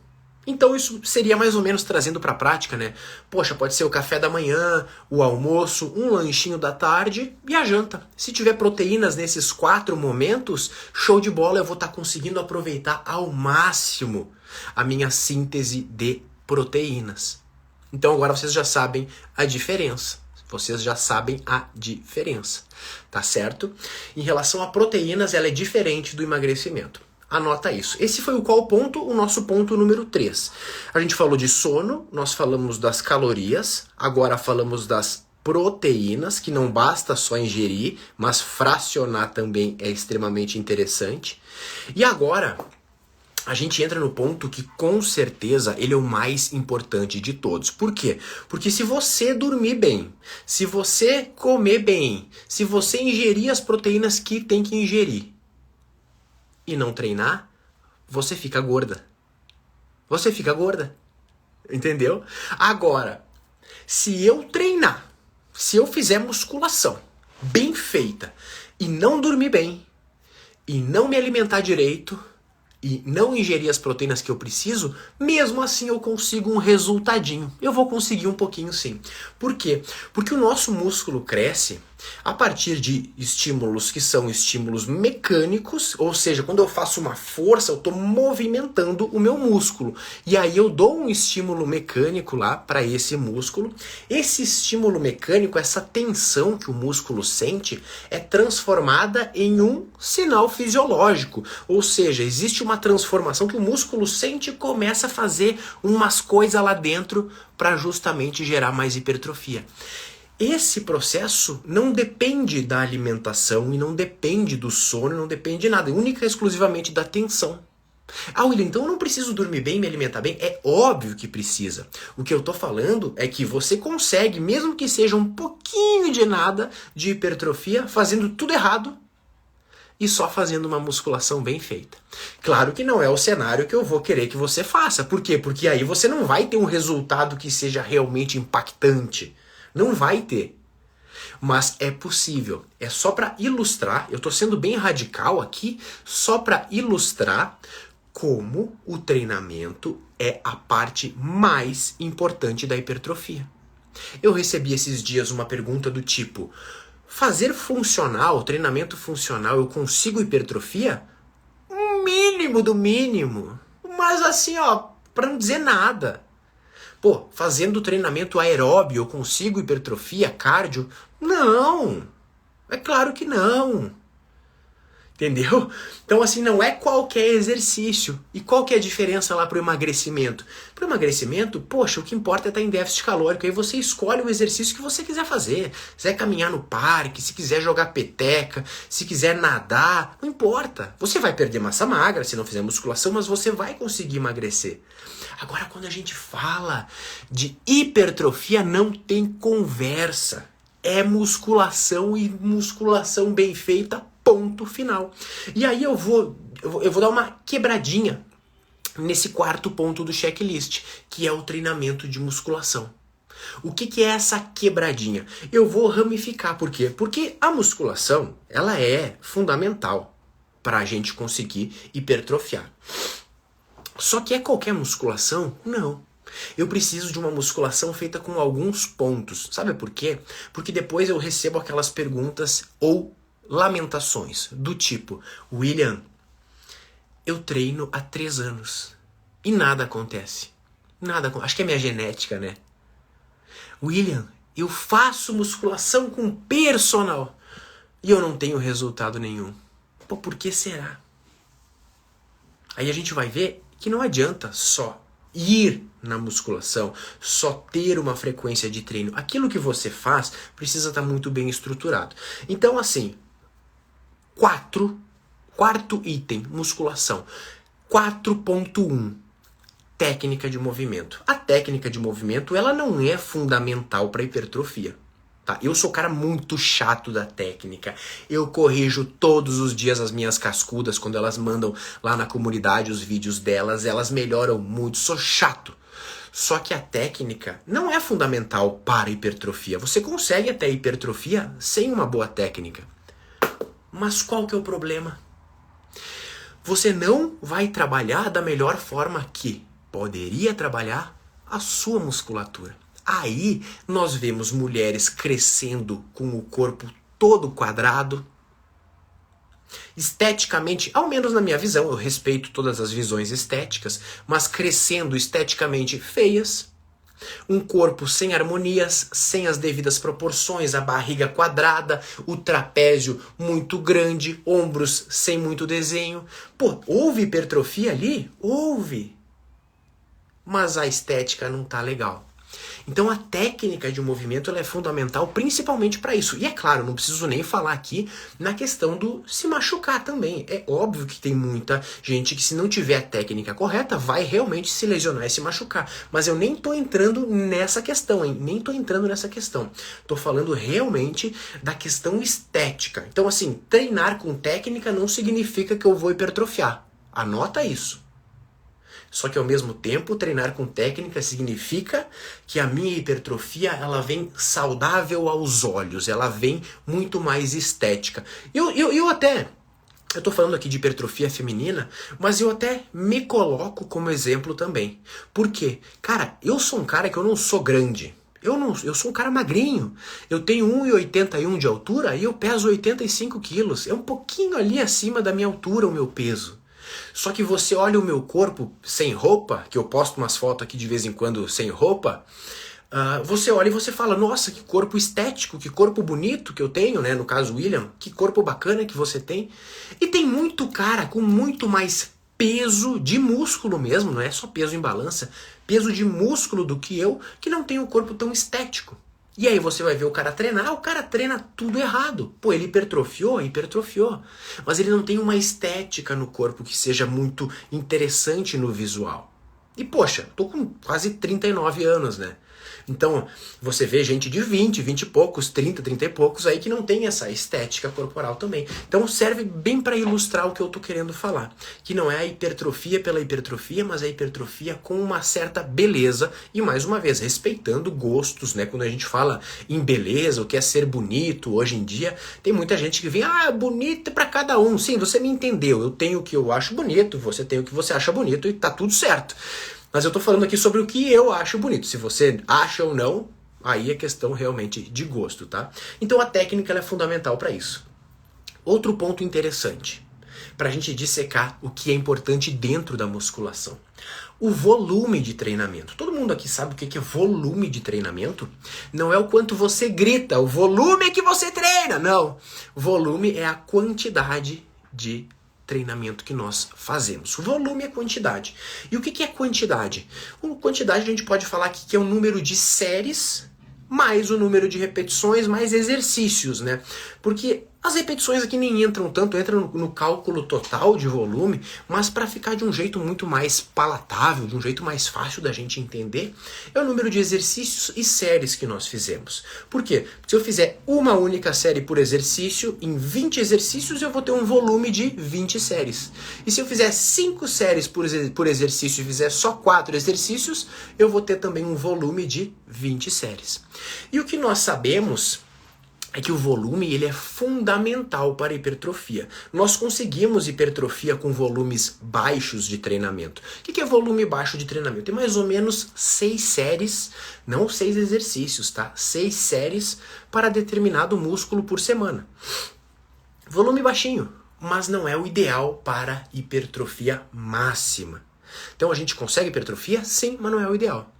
Então isso seria mais ou menos trazendo para a prática, né? Poxa, pode ser o café da manhã, o almoço, um lanchinho da tarde e a janta. Se tiver proteínas nesses 4 momentos, show de bola, eu vou estar conseguindo aproveitar ao máximo a minha síntese de proteínas. Então agora vocês já sabem a diferença. Vocês já sabem a diferença, tá certo? Em relação a proteínas, ela é diferente do emagrecimento. Anota isso. Esse foi o qual ponto? O nosso ponto número 3. A gente falou de sono, nós falamos das calorias, agora falamos das proteínas, que não basta só ingerir, mas fracionar também é extremamente interessante. E agora a gente entra no ponto que com certeza ele é o mais importante de todos. Por quê? Porque se você dormir bem, se você comer bem, se você ingerir as proteínas que tem que ingerir, e não treinar, você fica gorda. Você fica gorda. Entendeu? Agora, se eu treinar, se eu fizer musculação bem feita e não dormir bem, e não me alimentar direito, e não ingerir as proteínas que eu preciso, mesmo assim eu consigo um resultadinho. Eu vou conseguir um pouquinho sim. Por quê? Porque o nosso músculo cresce a partir de estímulos que são estímulos mecânicos, ou seja, quando eu faço uma força, eu estou movimentando o meu músculo. E aí eu dou um estímulo mecânico lá para esse músculo. Esse estímulo mecânico, essa tensão que o músculo sente, é transformada em um sinal fisiológico. Ou seja, existe uma transformação que o músculo sente e começa a fazer umas coisas lá dentro para justamente gerar mais hipertrofia. Esse processo não depende da alimentação e não depende do sono, não depende de nada, única e exclusivamente da tensão. Ah, William, então eu não preciso dormir bem, me alimentar bem? É óbvio que precisa. O que eu tô falando é que você consegue, mesmo que seja um pouquinho de nada de hipertrofia, fazendo tudo errado e só fazendo uma musculação bem feita. Claro que não é o cenário que eu vou querer que você faça. Por quê? Porque aí você não vai ter um resultado que seja realmente impactante. Não vai ter. Mas é possível. É só para ilustrar, eu estou sendo bem radical aqui, só para ilustrar como o treinamento é a parte mais importante da hipertrofia. Eu recebi esses dias uma pergunta do tipo: fazer funcional, treinamento funcional, eu consigo hipertrofia? Mínimo do mínimo. Mas assim, ó, para não dizer nada. Pô, fazendo treinamento aeróbio eu consigo hipertrofia, cardio? Não! É claro que não! Entendeu? Então assim, não é qualquer exercício. E qual que é a diferença lá pro emagrecimento? Pro emagrecimento, poxa, o que importa é estar em déficit calórico. Aí você escolhe o exercício que você quiser fazer. Se quiser caminhar no parque, se quiser jogar peteca, se quiser nadar, não importa. Você vai perder massa magra se não fizer musculação, mas você vai conseguir emagrecer. Agora, quando a gente fala de hipertrofia, não tem conversa. É musculação e musculação bem feita, ponto final. E aí eu vou dar uma quebradinha nesse quarto ponto do checklist, que é o treinamento de musculação. O que é essa quebradinha? Eu vou ramificar. Por quê? Porque a musculação, ela é fundamental para a gente conseguir hipertrofiar. Só que é qualquer musculação? Não. Eu preciso de uma musculação feita com alguns pontos. Sabe por quê? Porque depois eu recebo aquelas perguntas ou lamentações do tipo: William, eu treino há 3 anos e nada acontece. Acho que é minha genética, né? William, eu faço musculação com personal e eu não tenho resultado nenhum. Pô, por que será? Aí a gente vai ver que não adianta só ir na musculação, só ter uma frequência de treino. Aquilo que você faz precisa estar muito bem estruturado. Então, assim, quarto item, musculação. 4.1, técnica de movimento. A técnica de movimento, ela não é fundamental para hipertrofia. Tá? Eu sou cara muito chato da técnica. Eu corrijo todos os dias as minhas cascudas quando elas mandam lá na comunidade os vídeos delas. Elas melhoram muito. Sou chato. Só que a técnica não é fundamental para a hipertrofia. Você consegue até hipertrofia sem uma boa técnica. Mas qual que é o problema? Você não vai trabalhar da melhor forma que poderia trabalhar a sua musculatura. Aí nós vemos mulheres crescendo com o corpo todo quadrado. Esteticamente, ao menos na minha visão, eu respeito todas as visões estéticas, mas crescendo esteticamente feias. Um corpo sem harmonias, sem as devidas proporções, a barriga quadrada, o trapézio muito grande, ombros sem muito desenho. Pô, houve hipertrofia ali? Houve. Mas a estética não tá legal. Então a técnica de movimento ela é fundamental principalmente para isso. E é claro, não preciso nem falar aqui na questão do se machucar também. É óbvio que tem muita gente que se não tiver a técnica correta vai realmente se lesionar e se machucar. Mas eu nem tô entrando nessa questão, hein? Nem tô entrando nessa questão. Tô falando realmente da questão estética. Então assim, treinar com técnica não significa que eu vou hipertrofiar. Anota isso. Só que ao mesmo tempo, treinar com técnica significa que a minha hipertrofia ela vem saudável aos olhos, ela vem muito mais estética. Eu tô falando aqui de hipertrofia feminina, mas eu até me coloco como exemplo também. Por quê? Cara, eu sou um cara que eu não sou grande. Eu sou um cara magrinho. Eu tenho 1,81 de altura e eu peso 85 quilos. É um pouquinho ali acima da minha altura o meu peso. Só que você olha o meu corpo sem roupa, que eu posto umas fotos aqui de vez em quando sem roupa, você olha e você fala, nossa, que corpo estético, que corpo bonito que eu tenho, né? No caso, William, que corpo bacana que você tem. E tem muito cara com muito mais peso de músculo mesmo, não é só peso em balança, peso de músculo do que eu, que não tem um corpo tão estético. E aí você vai ver o cara treinar, o cara treina tudo errado. Pô, ele hipertrofiou, mas ele não tem uma estética no corpo que seja muito interessante no visual. E poxa, tô com quase 39 anos, né? Então, você vê gente de 20 e poucos, 30 e poucos aí que não tem essa estética corporal também. Então serve bem para ilustrar o que eu tô querendo falar. Que não é a hipertrofia pela hipertrofia, mas a hipertrofia com uma certa beleza e, mais uma vez, respeitando gostos, né? Quando a gente fala em beleza, o que é ser bonito hoje em dia, tem muita gente que vem, bonito para cada um. Sim, você me entendeu. Eu tenho o que eu acho bonito, você tem o que você acha bonito e tá tudo certo. Mas eu tô falando aqui sobre o que eu acho bonito. Se você acha ou não, aí é questão realmente de gosto, tá? Então a técnica ela é fundamental para isso. Outro ponto interessante, para a gente dissecar o que é importante dentro da musculação. O volume de treinamento. Todo mundo aqui sabe o que é volume de treinamento? Não é o quanto você grita, o volume que você treina, não. Volume é a quantidade de treinamento que nós fazemos. O volume é quantidade. E o que é quantidade? Quantidade a gente pode falar aqui que é o número de séries mais o número de repetições mais exercícios, né? Porque as repetições aqui nem entram tanto, entram no cálculo total de volume, mas para ficar de um jeito muito mais palatável, de um jeito mais fácil da gente entender, é o número de exercícios e séries que nós fizemos. Por quê? Porque se eu fizer uma única série por exercício, em 20 exercícios eu vou ter um volume de 20 séries. E se eu fizer 5 séries por exercício e fizer só 4 exercícios, eu vou ter também um volume de 20 séries. E o que nós sabemos é que o volume ele é fundamental para a hipertrofia. Nós conseguimos hipertrofia com volumes baixos de treinamento. O que é volume baixo de treinamento? É mais ou menos 6 séries, não 6 exercícios, tá? 6 séries para determinado músculo por semana. Volume baixinho, mas não é o ideal para hipertrofia máxima. Então a gente consegue hipertrofia? Sim, mas não é o ideal.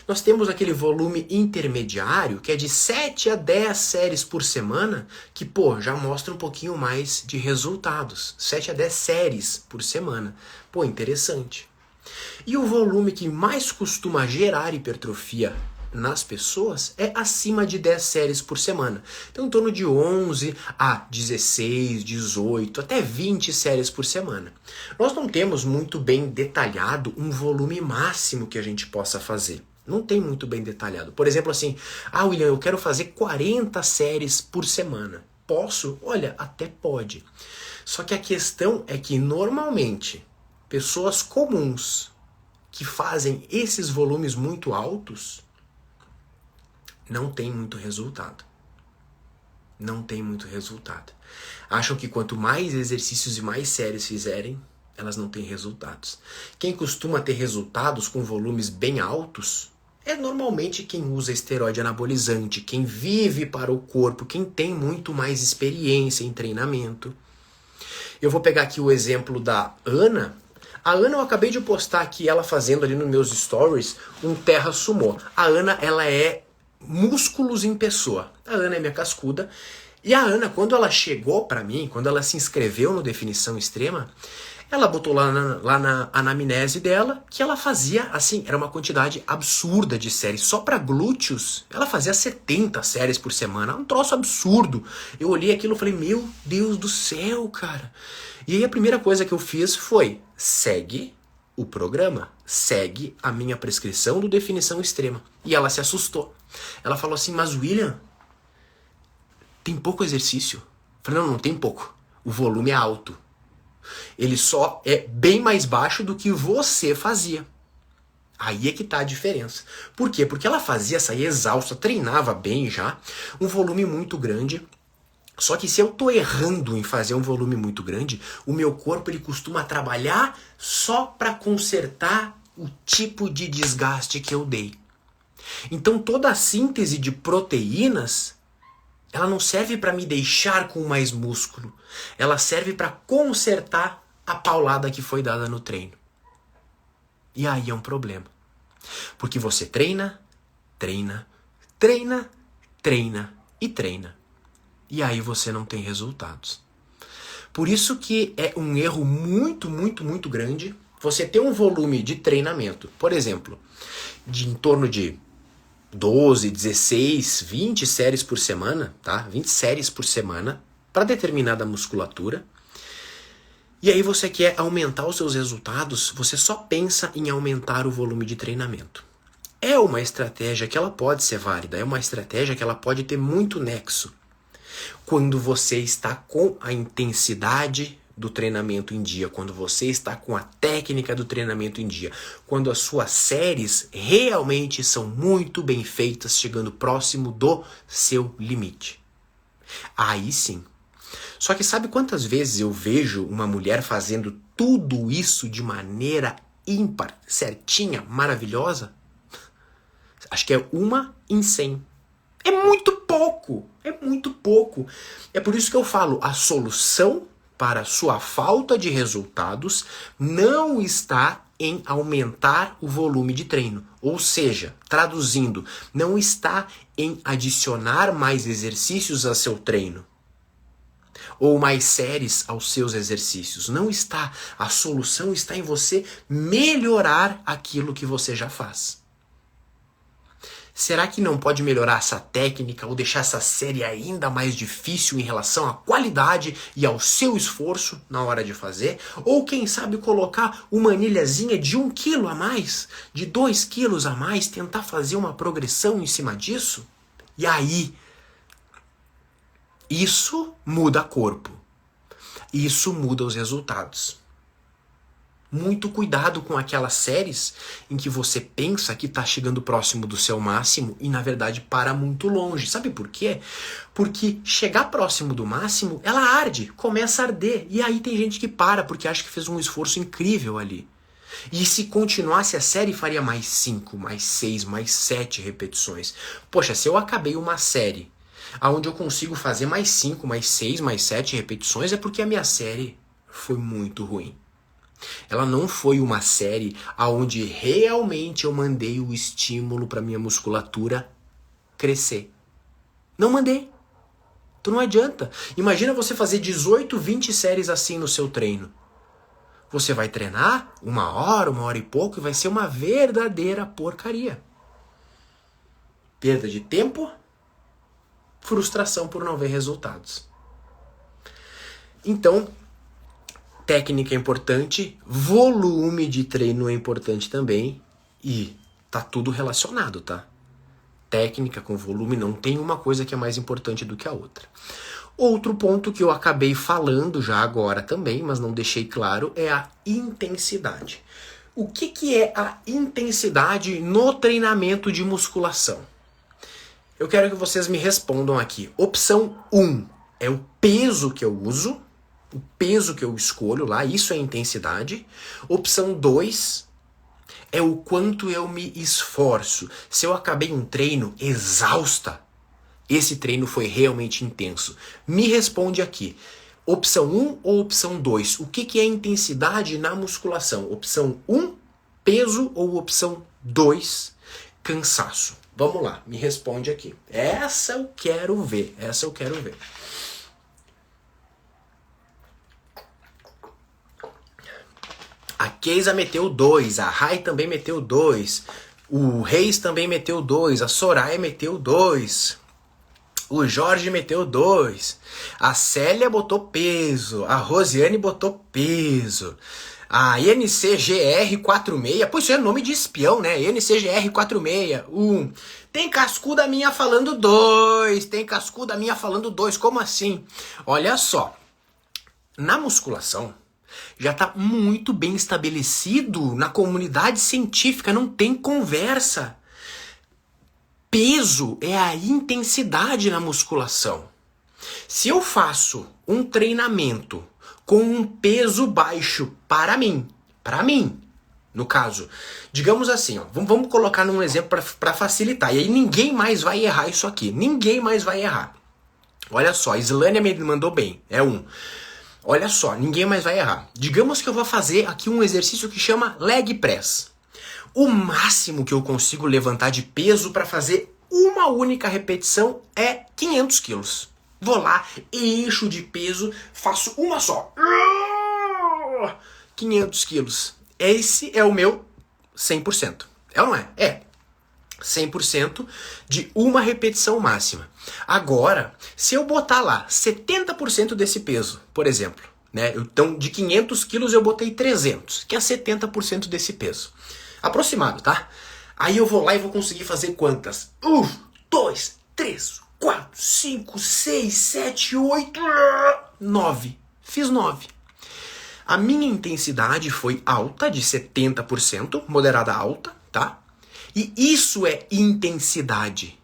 Nós temos aquele volume intermediário, que é de 7 a 10 séries por semana, que, já mostra um pouquinho mais de resultados. 7 a 10 séries por semana. Interessante. E o volume que mais costuma gerar hipertrofia nas pessoas é acima de 10 séries por semana. Então, em torno de 11 a 16, 18, até 20 séries por semana. Nós não temos muito bem detalhado um volume máximo que a gente possa fazer. Não tem muito bem detalhado. Por exemplo, assim, William, eu quero fazer 40 séries por semana. Posso? Olha, até pode. Só que a questão é que, normalmente, pessoas comuns que fazem esses volumes muito altos não tem muito resultado. Não tem muito resultado. Acham que quanto mais exercícios e mais séries fizerem, elas não têm resultados. Quem costuma ter resultados com volumes bem altos é normalmente quem usa esteroide anabolizante, quem vive para o corpo, quem tem muito mais experiência em treinamento. Eu vou pegar aqui o exemplo da Ana. A Ana, eu acabei de postar aqui ela fazendo ali nos meus stories um terra sumô. A Ana, ela é músculos em pessoa. A Ana é minha cascuda. E a Ana, quando ela chegou pra mim, quando ela se inscreveu no Definição Extrema, Ela botou lá na anamnese dela que ela fazia, assim, era uma quantidade absurda de séries. Só pra glúteos, ela fazia 70 séries por semana. Um troço absurdo. Eu olhei aquilo e falei, meu Deus do céu, cara. E aí a primeira coisa que eu fiz foi, segue o programa. Segue a minha prescrição do definição extrema. E ela se assustou. Ela falou assim, mas William, tem pouco exercício. Eu falei, não tem pouco. O volume é alto. Ele só é bem mais baixo do que você fazia. Aí é que tá a diferença. Por quê? Porque ela fazia, saía exausta, treinava bem já, um volume muito grande. Só que se eu tô errando em fazer um volume muito grande, o meu corpo ele costuma trabalhar só para consertar o tipo de desgaste que eu dei. Então toda a síntese de proteínas, ela não serve para me deixar com mais músculo. Ela serve para consertar a paulada que foi dada no treino. E aí é um problema. Porque você treina, treina, treina, treina e treina. E aí você não tem resultados. Por isso que é um erro muito, muito, muito grande você ter um volume de treinamento, por exemplo, de em torno de 12, 16, 20 séries por semana, tá? 20 séries por semana para determinada musculatura. E aí você quer aumentar os seus resultados, você só pensa em aumentar o volume de treinamento. É uma estratégia que ela pode ser válida, é uma estratégia que ela pode ter muito nexo. Quando você está com a intensidade do treinamento em dia, quando você está com a técnica do treinamento em dia, quando as suas séries realmente são muito bem feitas, chegando próximo do seu limite. Aí sim. Só que sabe quantas vezes eu vejo uma mulher fazendo tudo isso de maneira ímpar, certinha, maravilhosa? Acho que é 1 em 100. É muito pouco, é muito pouco. É por isso que eu falo, a solução para a sua falta de resultados não está em aumentar o volume de treino. Ou seja, traduzindo, não está em adicionar mais exercícios a seu treino. Ou mais séries aos seus exercícios. Não está. A solução está em você melhorar aquilo que você já faz. Será que não pode melhorar essa técnica ou deixar essa série ainda mais difícil em relação à qualidade e ao seu esforço na hora de fazer? Ou quem sabe colocar uma anilhazinha de 1 quilo a mais, de 2 quilos a mais, tentar fazer uma progressão em cima disso? E aí, isso muda corpo. Isso muda os resultados. Muito cuidado com aquelas séries em que você pensa que está chegando próximo do seu máximo e na verdade para muito longe. Sabe por quê? Porque chegar próximo do máximo, ela arde, começa a arder. E aí tem gente que para porque acha que fez um esforço incrível ali. E se continuasse a série, faria mais 5, mais 6, mais 7 repetições. Poxa, se eu acabei uma série onde eu consigo fazer mais 5, mais 6, mais 7 repetições, é porque a minha série foi muito ruim. Ela não foi uma série onde realmente eu mandei o estímulo para minha musculatura crescer. Não mandei. Então não adianta. Imagina você fazer 18, 20 séries assim no seu treino. Você vai treinar 1 hora e pouco e vai ser uma verdadeira porcaria. Perda de tempo, frustração por não ver resultados. Então, técnica é importante, volume de treino é importante também e tá tudo relacionado, tá? Técnica com volume, não tem uma coisa que é mais importante do que a outra. Outro ponto que eu acabei falando já agora também, mas não deixei claro, é a intensidade. O que é a intensidade no treinamento de musculação? Eu quero que vocês me respondam aqui. Opção 1 é o peso que eu uso, o peso que eu escolho lá, isso é intensidade. Opção 2 é o quanto eu me esforço. Se eu acabei um treino exausta, esse treino foi realmente intenso. Me responde aqui. Opção 1 ou opção 2? O que é intensidade na musculação? Opção 1, peso, ou opção 2, cansaço? Vamos lá, me responde aqui. Essa eu quero ver, essa eu quero ver. A Keisa meteu 2, a Rai também meteu 2, o Reis também meteu 2, a Soraya meteu 2, o Jorge meteu 2, a Célia botou peso, a Rosiane botou peso, a NCGR46, pô, isso é nome de espião, né? NCGR46, 1. Tem cascuda minha falando 2, tem cascuda minha falando 2, como assim? Olha só, na musculação, já está muito bem estabelecido na comunidade científica, não tem conversa. Peso é a intensidade na musculação. Se eu faço um treinamento com um peso baixo para mim, no caso, digamos assim, ó, vamos colocar num exemplo para facilitar, e aí ninguém mais vai errar isso aqui, ninguém mais vai errar. Olha só, a Islânia me mandou bem, é 1. Olha só, ninguém mais vai errar. Digamos que eu vou fazer aqui um exercício que chama leg press. O máximo que eu consigo levantar de peso para fazer uma única repetição é 500 quilos. Vou lá, encho de peso, faço uma só. 500 quilos. Esse é o meu 100%. É ou não é? É. 100% de uma repetição máxima. Agora, se eu botar lá 70% desse peso, por exemplo, né? Então, de 500 quilos eu botei 300, que é 70% desse peso. Aproximado, tá? Aí eu vou lá e vou conseguir fazer quantas? 1, 2, 3, 4, 5, 6, 7, 8, 9. Fiz 9. A minha intensidade foi alta, de 70%, moderada alta, tá? E isso é intensidade.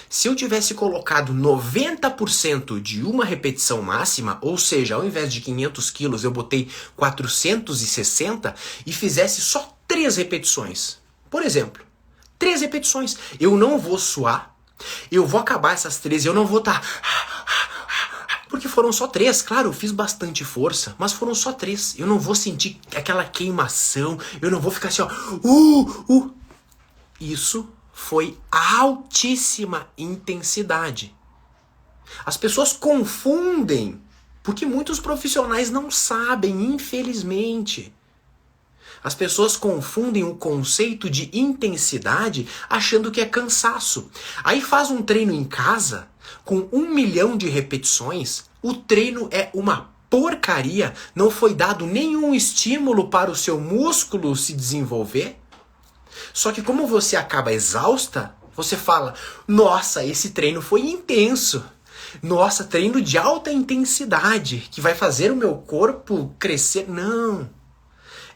Se eu tivesse colocado 90% de uma repetição máxima, ou seja, ao invés de 500 quilos eu botei 460 e fizesse só 3 repetições. Por exemplo, 3 repetições. Eu não vou suar, eu vou acabar essas 3 e eu não vou estar... Porque foram só 3, claro, eu fiz bastante força, mas foram só 3. Eu não vou sentir aquela queimação, eu não vou ficar assim, ó... Isso foi altíssima intensidade. As pessoas confundem, porque muitos profissionais não sabem, infelizmente. As pessoas confundem o conceito de intensidade achando que é cansaço. Aí faz um treino em casa, com 1 milhão de repetições, o treino é uma porcaria, não foi dado nenhum estímulo para o seu músculo se desenvolver. Só que como você acaba exausta, você fala, nossa, esse treino foi intenso. Nossa, treino de alta intensidade, que vai fazer o meu corpo crescer. Não.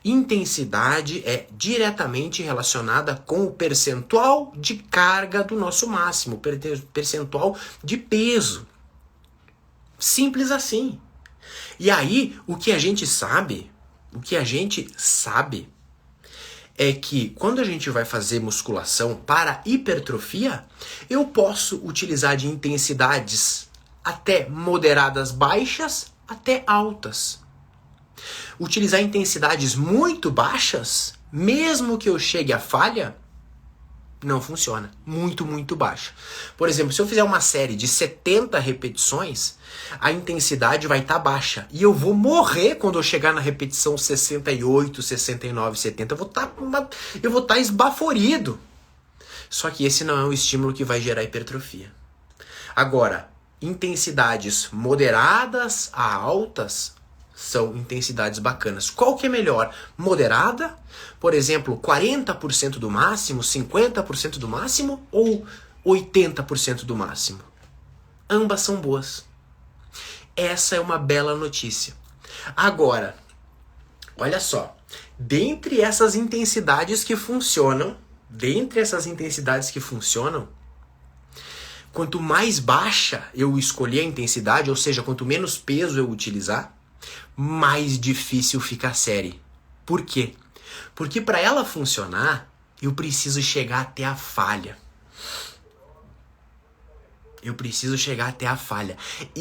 Intensidade é diretamente relacionada com o percentual de carga do nosso máximo, percentual de peso. Simples assim. E aí, o que a gente sabe é que quando a gente vai fazer musculação para hipertrofia, eu posso utilizar de intensidades até moderadas baixas até altas. Utilizar intensidades muito baixas, mesmo que eu chegue à falha, não funciona. Muito, muito baixa. Por exemplo, se eu fizer uma série de 70 repetições, a intensidade vai estar baixa. E eu vou morrer quando eu chegar na repetição 68, 69, 70. Eu vou estar esbaforido. Só que esse não é um estímulo que vai gerar hipertrofia. Agora, intensidades moderadas a altas são intensidades bacanas. Qual que é melhor? Moderada? Por exemplo, 40% do máximo, 50% do máximo ou 80% do máximo? Ambas são boas. Essa é uma bela notícia. Agora, olha só. Dentre essas intensidades que funcionam, quanto mais baixa eu escolher a intensidade, ou seja, quanto menos peso eu utilizar, mais difícil fica a série. Por quê? Porque para ela funcionar, eu preciso chegar até a falha. E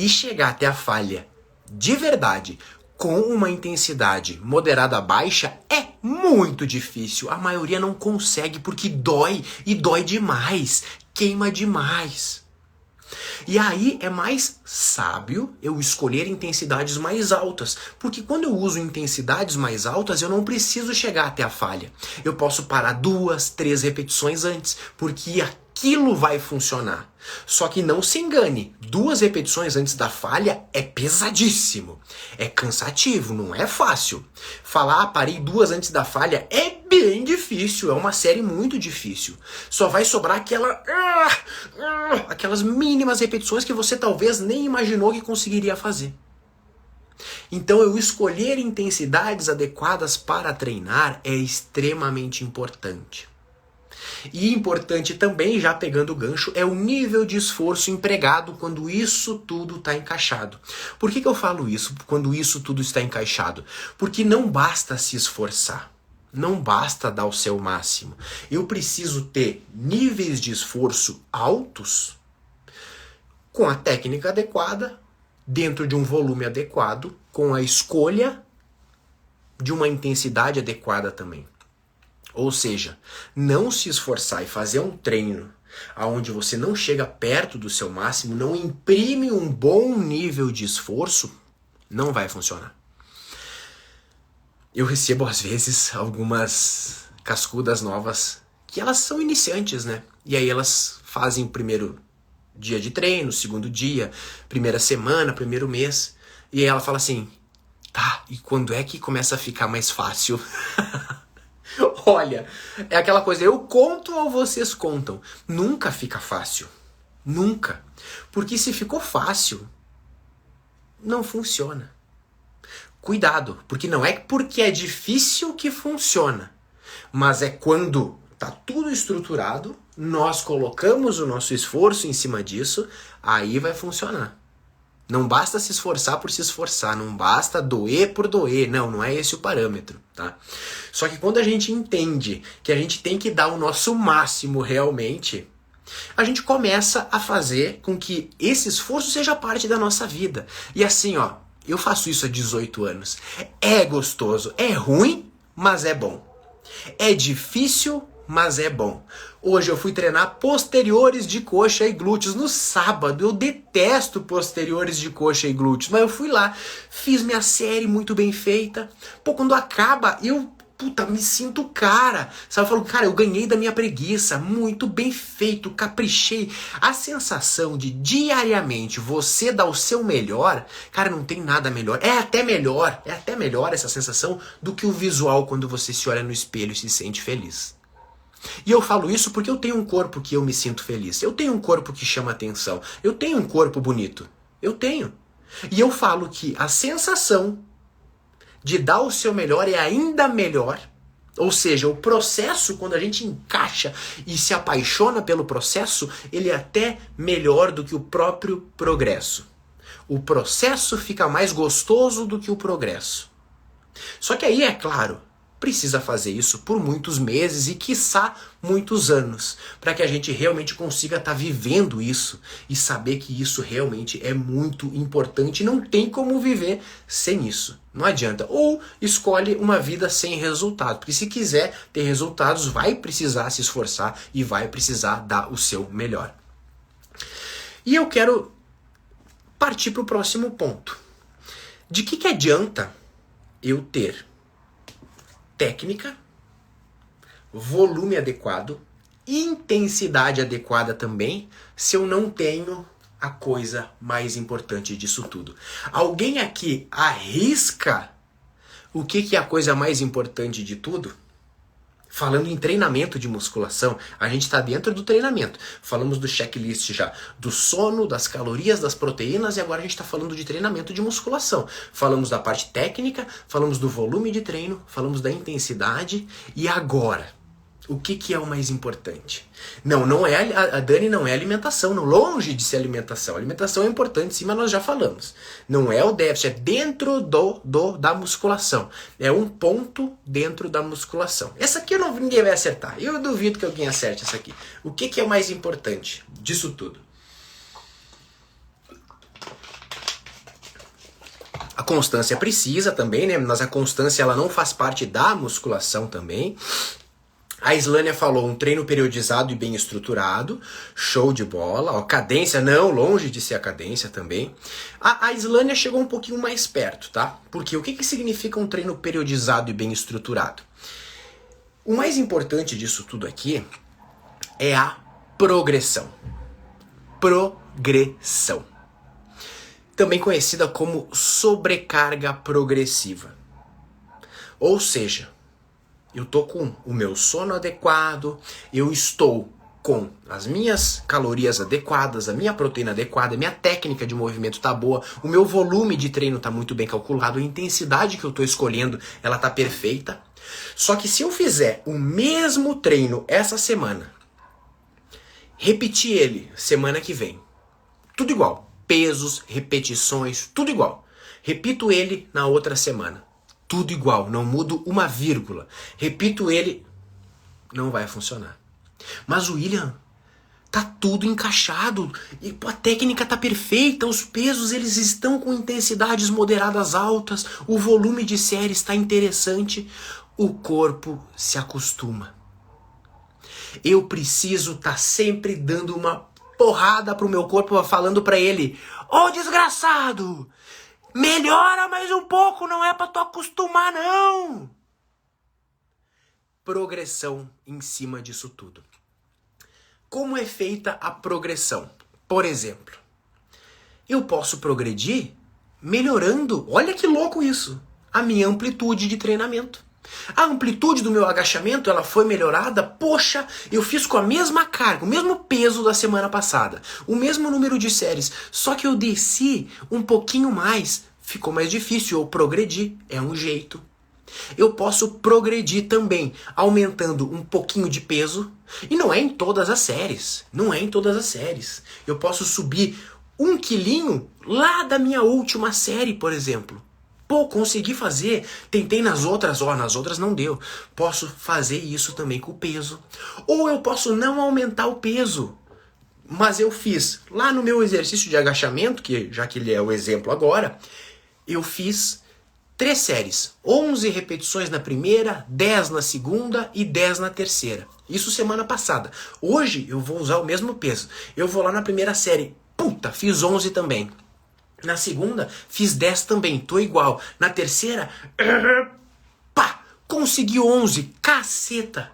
chegar até a falha de verdade, com uma intensidade moderada a baixa, é muito difícil. A maioria não consegue porque dói, e dói demais, queima demais. E aí é mais sábio eu escolher intensidades mais altas, porque quando eu uso intensidades mais altas, eu não preciso chegar até a falha. Eu posso parar 2, 3 repetições antes, porque aquilo vai funcionar. Só que não se engane, 2 repetições antes da falha é pesadíssimo, é cansativo, não é fácil. Falar parei 2 antes da falha é bem difícil, é uma série muito difícil. Só vai sobrar aquelas mínimas repetições que você talvez nem imaginou que conseguiria fazer. Então eu escolher intensidades adequadas para treinar é extremamente importante. E importante também, já pegando o gancho, é o nível de esforço empregado quando isso tudo está encaixado. Por que eu falo isso, quando isso tudo está encaixado? Porque não basta se esforçar. Não basta dar o seu máximo. Eu preciso ter níveis de esforço altos, com a técnica adequada, dentro de um volume adequado, com a escolha de uma intensidade adequada também. Ou seja, não se esforçar e fazer um treino onde você não chega perto do seu máximo, não imprime um bom nível de esforço, não vai funcionar. Eu recebo às vezes algumas cascudas novas que elas são iniciantes, né? E aí elas fazem o primeiro dia de treino, segundo dia, primeira semana, primeiro mês, e aí ela fala assim, tá, e quando é que começa a ficar mais fácil? Olha, é aquela coisa, eu conto ou vocês contam? Nunca fica fácil. Nunca. Porque se ficou fácil, não funciona. Cuidado, porque não é porque é difícil que funciona, mas é quando tá tudo estruturado, nós colocamos o nosso esforço em cima disso, aí vai funcionar. Não basta se esforçar por se esforçar, não basta doer por doer, não é esse o parâmetro, tá? Só que quando a gente entende que a gente tem que dar o nosso máximo realmente, a gente começa a fazer com que esse esforço seja parte da nossa vida. E assim, ó, eu faço isso há 18 anos. É gostoso, é ruim, mas é bom. É difícil, mas é bom. Hoje eu fui treinar posteriores de coxa e glúteos no sábado. Eu detesto posteriores de coxa e glúteos, mas eu fui lá, fiz minha série muito bem feita. Pô, quando acaba, eu me sinto cara. Sabe, eu falo, cara, eu ganhei da minha preguiça, muito bem feito, caprichei. A sensação de diariamente você dar o seu melhor, cara, não tem nada melhor. É até melhor essa sensação do que o visual quando você se olha no espelho e se sente feliz. E eu falo isso porque eu tenho um corpo que eu me sinto feliz. Eu tenho um corpo que chama atenção. Eu tenho um corpo bonito. Eu tenho. E eu falo que a sensação de dar o seu melhor é ainda melhor. Ou seja, o processo, quando a gente encaixa e se apaixona pelo processo, ele é até melhor do que o próprio progresso. O processo fica mais gostoso do que o progresso. Só que aí, é claro, precisa fazer isso por muitos meses e, quiçá, muitos anos, para que a gente realmente consiga estar vivendo isso e saber que isso realmente é muito importante. Não tem como viver sem isso. Não adianta. Ou escolhe uma vida sem resultado, porque se quiser ter resultados, vai precisar se esforçar e vai precisar dar o seu melhor. E eu quero partir para o próximo ponto. De que adianta eu ter técnica, volume adequado, intensidade adequada também, se eu não tenho a coisa mais importante disso tudo? Alguém aqui arrisca o que é a coisa mais importante de tudo? Falando em treinamento de musculação, a gente está dentro do treinamento. Falamos do checklist já, do sono, das calorias, das proteínas, e agora a gente está falando de treinamento de musculação. Falamos da parte técnica, falamos do volume de treino, falamos da intensidade, e agora? O que é o mais importante? Não é a Dani, não é alimentação, não, longe de ser alimentação. A alimentação é importante, sim, mas nós já falamos. Não é o déficit, é dentro da musculação. É um ponto dentro da musculação. Essa aqui ninguém vai acertar. Eu duvido que alguém acerte essa aqui. O que é o mais importante disso tudo? A constância precisa também, né? Mas a constância ela não faz parte da musculação também. A Islânia falou um treino periodizado e bem estruturado, show de bola, ó, cadência não, longe de ser a cadência também. A Islânia chegou um pouquinho mais perto, tá? Porque o que significa um treino periodizado e bem estruturado? O mais importante disso tudo aqui é a progressão. Progressão. Também conhecida como sobrecarga progressiva. Ou seja, eu tô com o meu sono adequado, eu estou com as minhas calorias adequadas, a minha proteína adequada, a minha técnica de movimento tá boa, o meu volume de treino tá muito bem calculado, a intensidade que eu tô escolhendo, ela tá perfeita. Só que se eu fizer o mesmo treino essa semana, repetir ele semana que vem, tudo igual, pesos, repetições, tudo igual. Repito ele na outra semana. Tudo igual, não mudo uma vírgula. Repito ele, não vai funcionar. Mas William, tá tudo encaixado, e a técnica tá perfeita, os pesos eles estão com intensidades moderadas altas, o volume de série está interessante, o corpo se acostuma. Eu preciso estar sempre dando uma porrada pro meu corpo, falando pra ele, ô desgraçado, melhora mais um pouco, não é pra tu acostumar não. Progressão em cima disso tudo. Como é feita a progressão? Por exemplo, eu posso progredir melhorando, olha que louco isso, a minha amplitude de treinamento. A amplitude do meu agachamento, ela foi melhorada, poxa, eu fiz com a mesma carga, o mesmo peso da semana passada, o mesmo número de séries, só que eu desci um pouquinho mais, ficou mais difícil, eu progredi, é um jeito. Eu posso progredir também, aumentando um pouquinho de peso, e não é em todas as séries, não é em todas as séries. Eu posso subir 1 quilinho lá da minha última série, por exemplo. Pô, consegui fazer, tentei nas outras não deu. Posso fazer isso também com o peso. Ou eu posso não aumentar o peso, mas eu fiz lá no meu exercício de agachamento, que já que ele é o exemplo agora, eu fiz 3 séries, 11 repetições na primeira, 10 na segunda e 10 na terceira. Isso semana passada. Hoje eu vou usar o mesmo peso. Eu vou lá na primeira série, puta, fiz 11 também. Na segunda, fiz 10 também, tô igual. Na terceira, pá, consegui 11, caceta.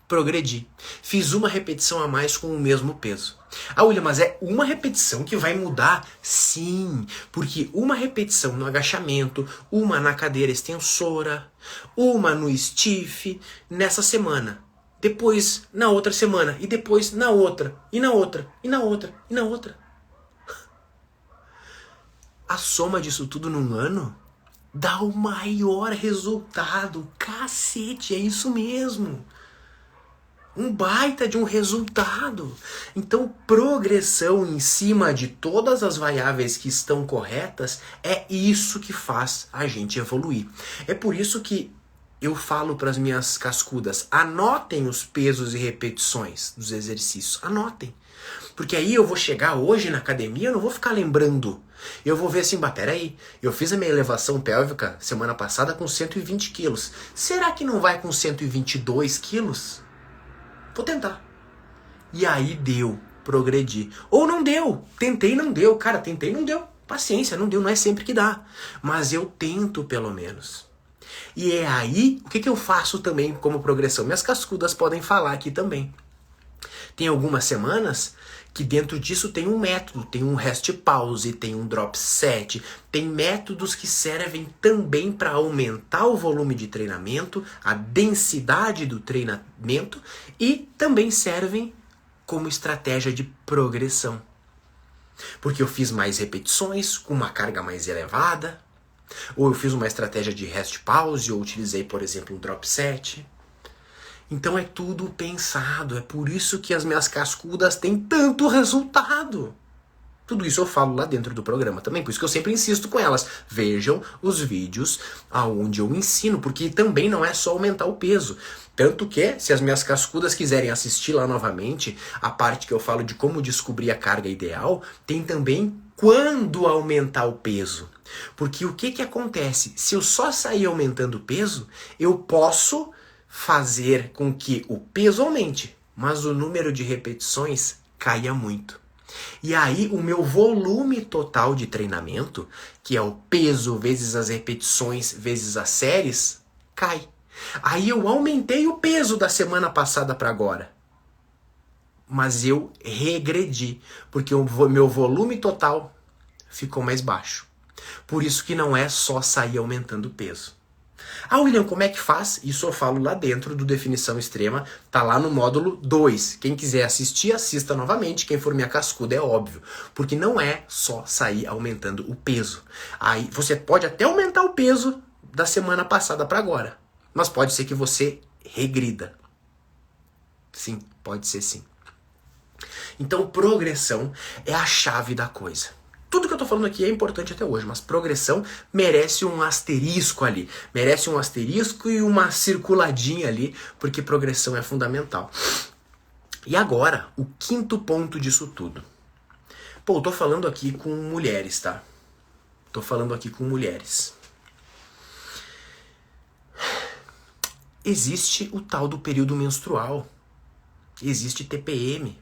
Progredi. Fiz uma repetição a mais com o mesmo peso. Ah, William, mas é uma repetição que vai mudar? Sim, porque uma repetição no agachamento, uma na cadeira extensora, uma no stiff, nessa semana. Depois na outra semana, e depois na outra, e na outra, e na outra, e na outra. A soma disso tudo num ano dá o maior resultado. Cacete, é isso mesmo. Um baita de um resultado. Então, progressão em cima de todas as variáveis que estão corretas é isso que faz a gente evoluir. É por isso que eu falo para as minhas cascudas, anotem os pesos e repetições dos exercícios. Anotem. Porque aí eu vou chegar hoje na academia, eu não vou ficar lembrando. Eu vou ver assim, peraí, eu fiz a minha elevação pélvica semana passada com 120 quilos. Será que não vai com 122 quilos? Vou tentar. E aí deu, progredi. Ou não deu, tentei não deu. Cara, tentei não deu. Paciência, não deu, não é sempre que dá. Mas eu tento pelo menos. E é aí, o que eu faço também como progressão? Minhas cascudas podem falar aqui também. Tem algumas semanas que dentro disso tem um método, tem um rest pause, tem um drop set, tem métodos que servem também para aumentar o volume de treinamento, a densidade do treinamento e também servem como estratégia de progressão. Porque eu fiz mais repetições com uma carga mais elevada, ou eu fiz uma estratégia de rest pause, ou utilizei, por exemplo, um drop set. Então é tudo pensado, é por isso que as minhas cascudas têm tanto resultado. Tudo isso eu falo lá dentro do programa também, por isso que eu sempre insisto com elas. Vejam os vídeos aonde eu ensino, porque também não é só aumentar o peso. Tanto que, se as minhas cascudas quiserem assistir lá novamente, a parte que eu falo de como descobrir a carga ideal, tem também quando aumentar o peso. Porque o que acontece? Se eu só sair aumentando o peso, eu posso fazer com que o peso aumente, mas o número de repetições caia muito. E aí o meu volume total de treinamento, que é o peso vezes as repetições vezes as séries, cai. Aí eu aumentei o peso da semana passada para agora. Mas eu regredi, porque o meu volume total ficou mais baixo. Por isso que não é só sair aumentando o peso. Ah, William, como é que faz? Isso eu falo lá dentro do Definição Extrema, tá lá no módulo 2. Quem quiser assistir, assista novamente. Quem for minha cascuda, é óbvio. Porque não é só sair aumentando o peso. Aí você pode até aumentar o peso da semana passada para agora. Mas pode ser que você regrida. Sim, pode ser sim. Então, progressão é a chave da coisa. Tudo que eu tô falando aqui é importante até hoje, mas progressão merece um asterisco ali. Merece um asterisco e uma circuladinha ali, porque progressão é fundamental. E agora, o quinto ponto disso tudo. Pô, eu tô falando aqui com mulheres, tá? Tô falando aqui com mulheres. Existe o tal do período menstrual. Existe TPM.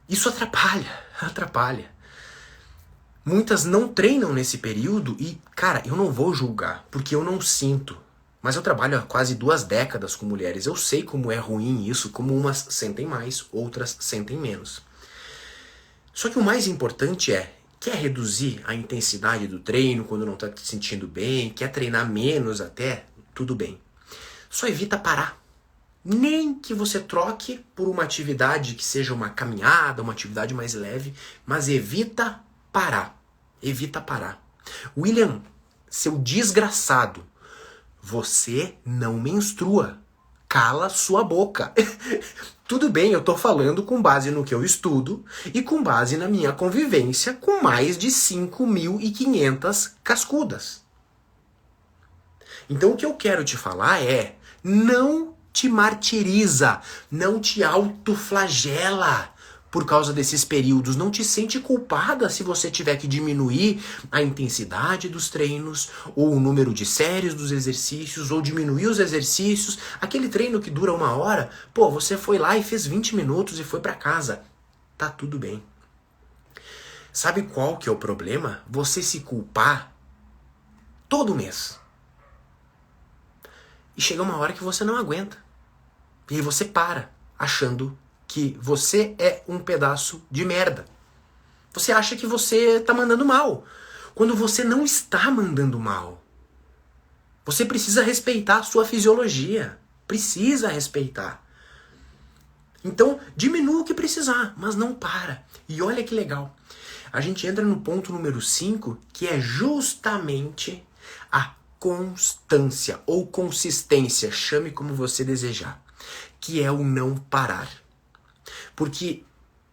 Isso atrapalha. Muitas não treinam nesse período e, cara, eu não vou julgar, porque eu não sinto. Mas eu trabalho há quase 2 décadas com mulheres. Eu sei como é ruim isso, como umas sentem mais, outras sentem menos. Só que o mais importante é, quer reduzir a intensidade do treino quando não está te sentindo bem, quer treinar menos até, tudo bem. Só evita parar. Nem que você troque por uma atividade que seja uma caminhada, uma atividade mais leve, mas evita parar. Evita parar. William, seu desgraçado, você não menstrua. Cala sua boca. Tudo bem, eu tô falando com base no que eu estudo e com base na minha convivência com mais de 5.500 cascudas. Então o que eu quero te falar é, não te martiriza, não te autoflagela por causa desses períodos. Não te sente culpada se você tiver que diminuir a intensidade dos treinos, ou o número de séries dos exercícios, ou diminuir os exercícios. Aquele treino que dura 1 hora, pô, você foi lá e fez 20 minutos e foi pra casa. Tá tudo bem. Sabe qual que é o problema? Você se culpar todo mês. E chega uma hora que você não aguenta. E aí você para, achando que você é um pedaço de merda. Você acha que você tá mandando mal, quando você não está mandando mal. Você precisa respeitar a sua fisiologia. Precisa respeitar. Então, diminua o que precisar, mas não para. E olha que legal. A gente entra no ponto número 5, que é justamente a constância ou consistência, chame como você desejar, que é o não parar. Porque,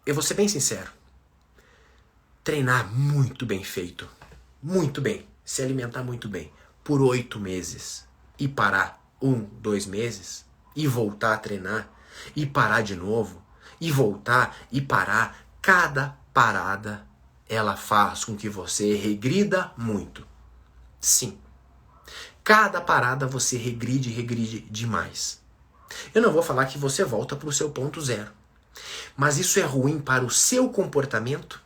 eu vou ser bem sincero, treinar muito bem feito, muito bem, se alimentar muito bem, por 8 meses, e parar 1, 2 meses, e voltar a treinar, e parar de novo, e voltar, e parar, cada parada, ela faz com que você regrida muito. Sim. Cada parada você regride demais. Eu não vou falar que você volta para o seu ponto zero. Mas isso é ruim para o seu comportamento,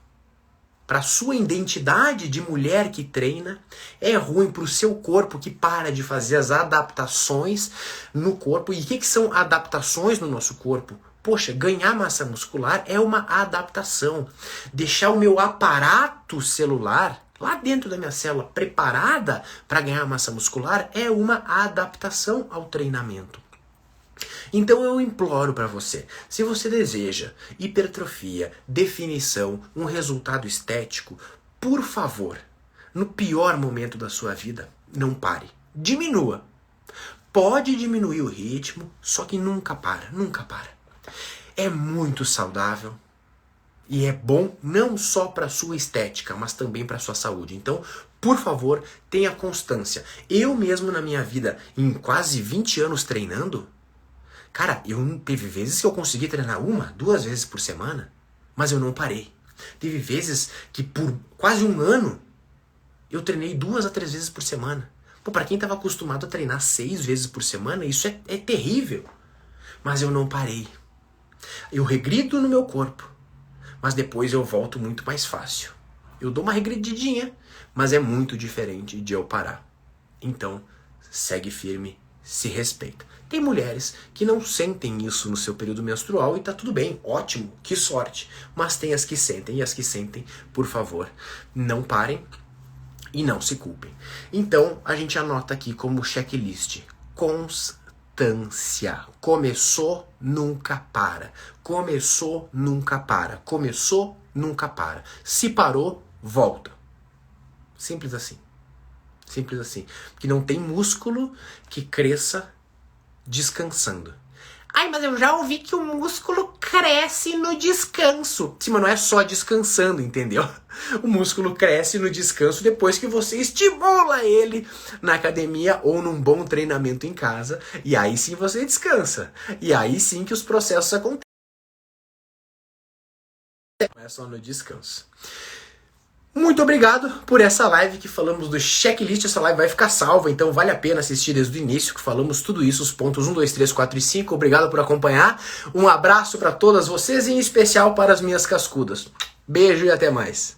para a sua identidade de mulher que treina, é ruim para o seu corpo que para de fazer as adaptações no corpo. E o que são adaptações no nosso corpo? Poxa, ganhar massa muscular é uma adaptação. Deixar o meu aparato celular lá dentro da minha célula preparada para ganhar massa muscular é uma adaptação ao treinamento. Então eu imploro para você, se você deseja hipertrofia, definição, um resultado estético, por favor, no pior momento da sua vida, não pare. Diminua. Pode diminuir o ritmo, só que nunca para. É muito saudável e é bom não só para sua estética, mas também para sua saúde. Então, por favor, tenha constância. Eu mesmo na minha vida, em quase 20 anos treinando, cara, teve vezes que eu consegui treinar 1, 2 vezes por semana, mas eu não parei. Teve vezes que por quase 1 ano eu treinei 2 a 3 vezes por semana, Pô, pra quem tava acostumado a treinar 6 vezes por semana, isso é terrível. Mas eu não parei. Eu regrido no meu corpo, mas depois eu volto muito mais fácil. Eu dou uma regredidinha, mas é muito diferente de eu parar. Então, segue firme, se respeita. Tem mulheres que não sentem isso no seu período menstrual e tá tudo bem, ótimo, que sorte. Mas tem as que sentem, e as que sentem, por favor, não parem e não se culpem. Então, a gente anota aqui como checklist: constância. Começou, nunca para. Começou, nunca para. Começou, nunca para. Se parou, volta. Simples assim. Simples assim. Porque não tem músculo que cresça descansando. Ai, mas eu já ouvi que o músculo cresce no descanso. Sim, mas não é só descansando, entendeu? O músculo cresce no descanso depois que você estimula ele na academia ou num bom treinamento em casa. E aí sim você descansa. E aí sim que os processos acontecem. Não é só no descanso. Muito obrigado por essa live que falamos do checklist. Essa live vai ficar salva, então vale a pena assistir desde o início, que falamos tudo isso, os pontos 1, 2, 3, 4 e 5. Obrigado por acompanhar. Um abraço para todas vocês e em especial para as minhas cascudas. Beijo e até mais.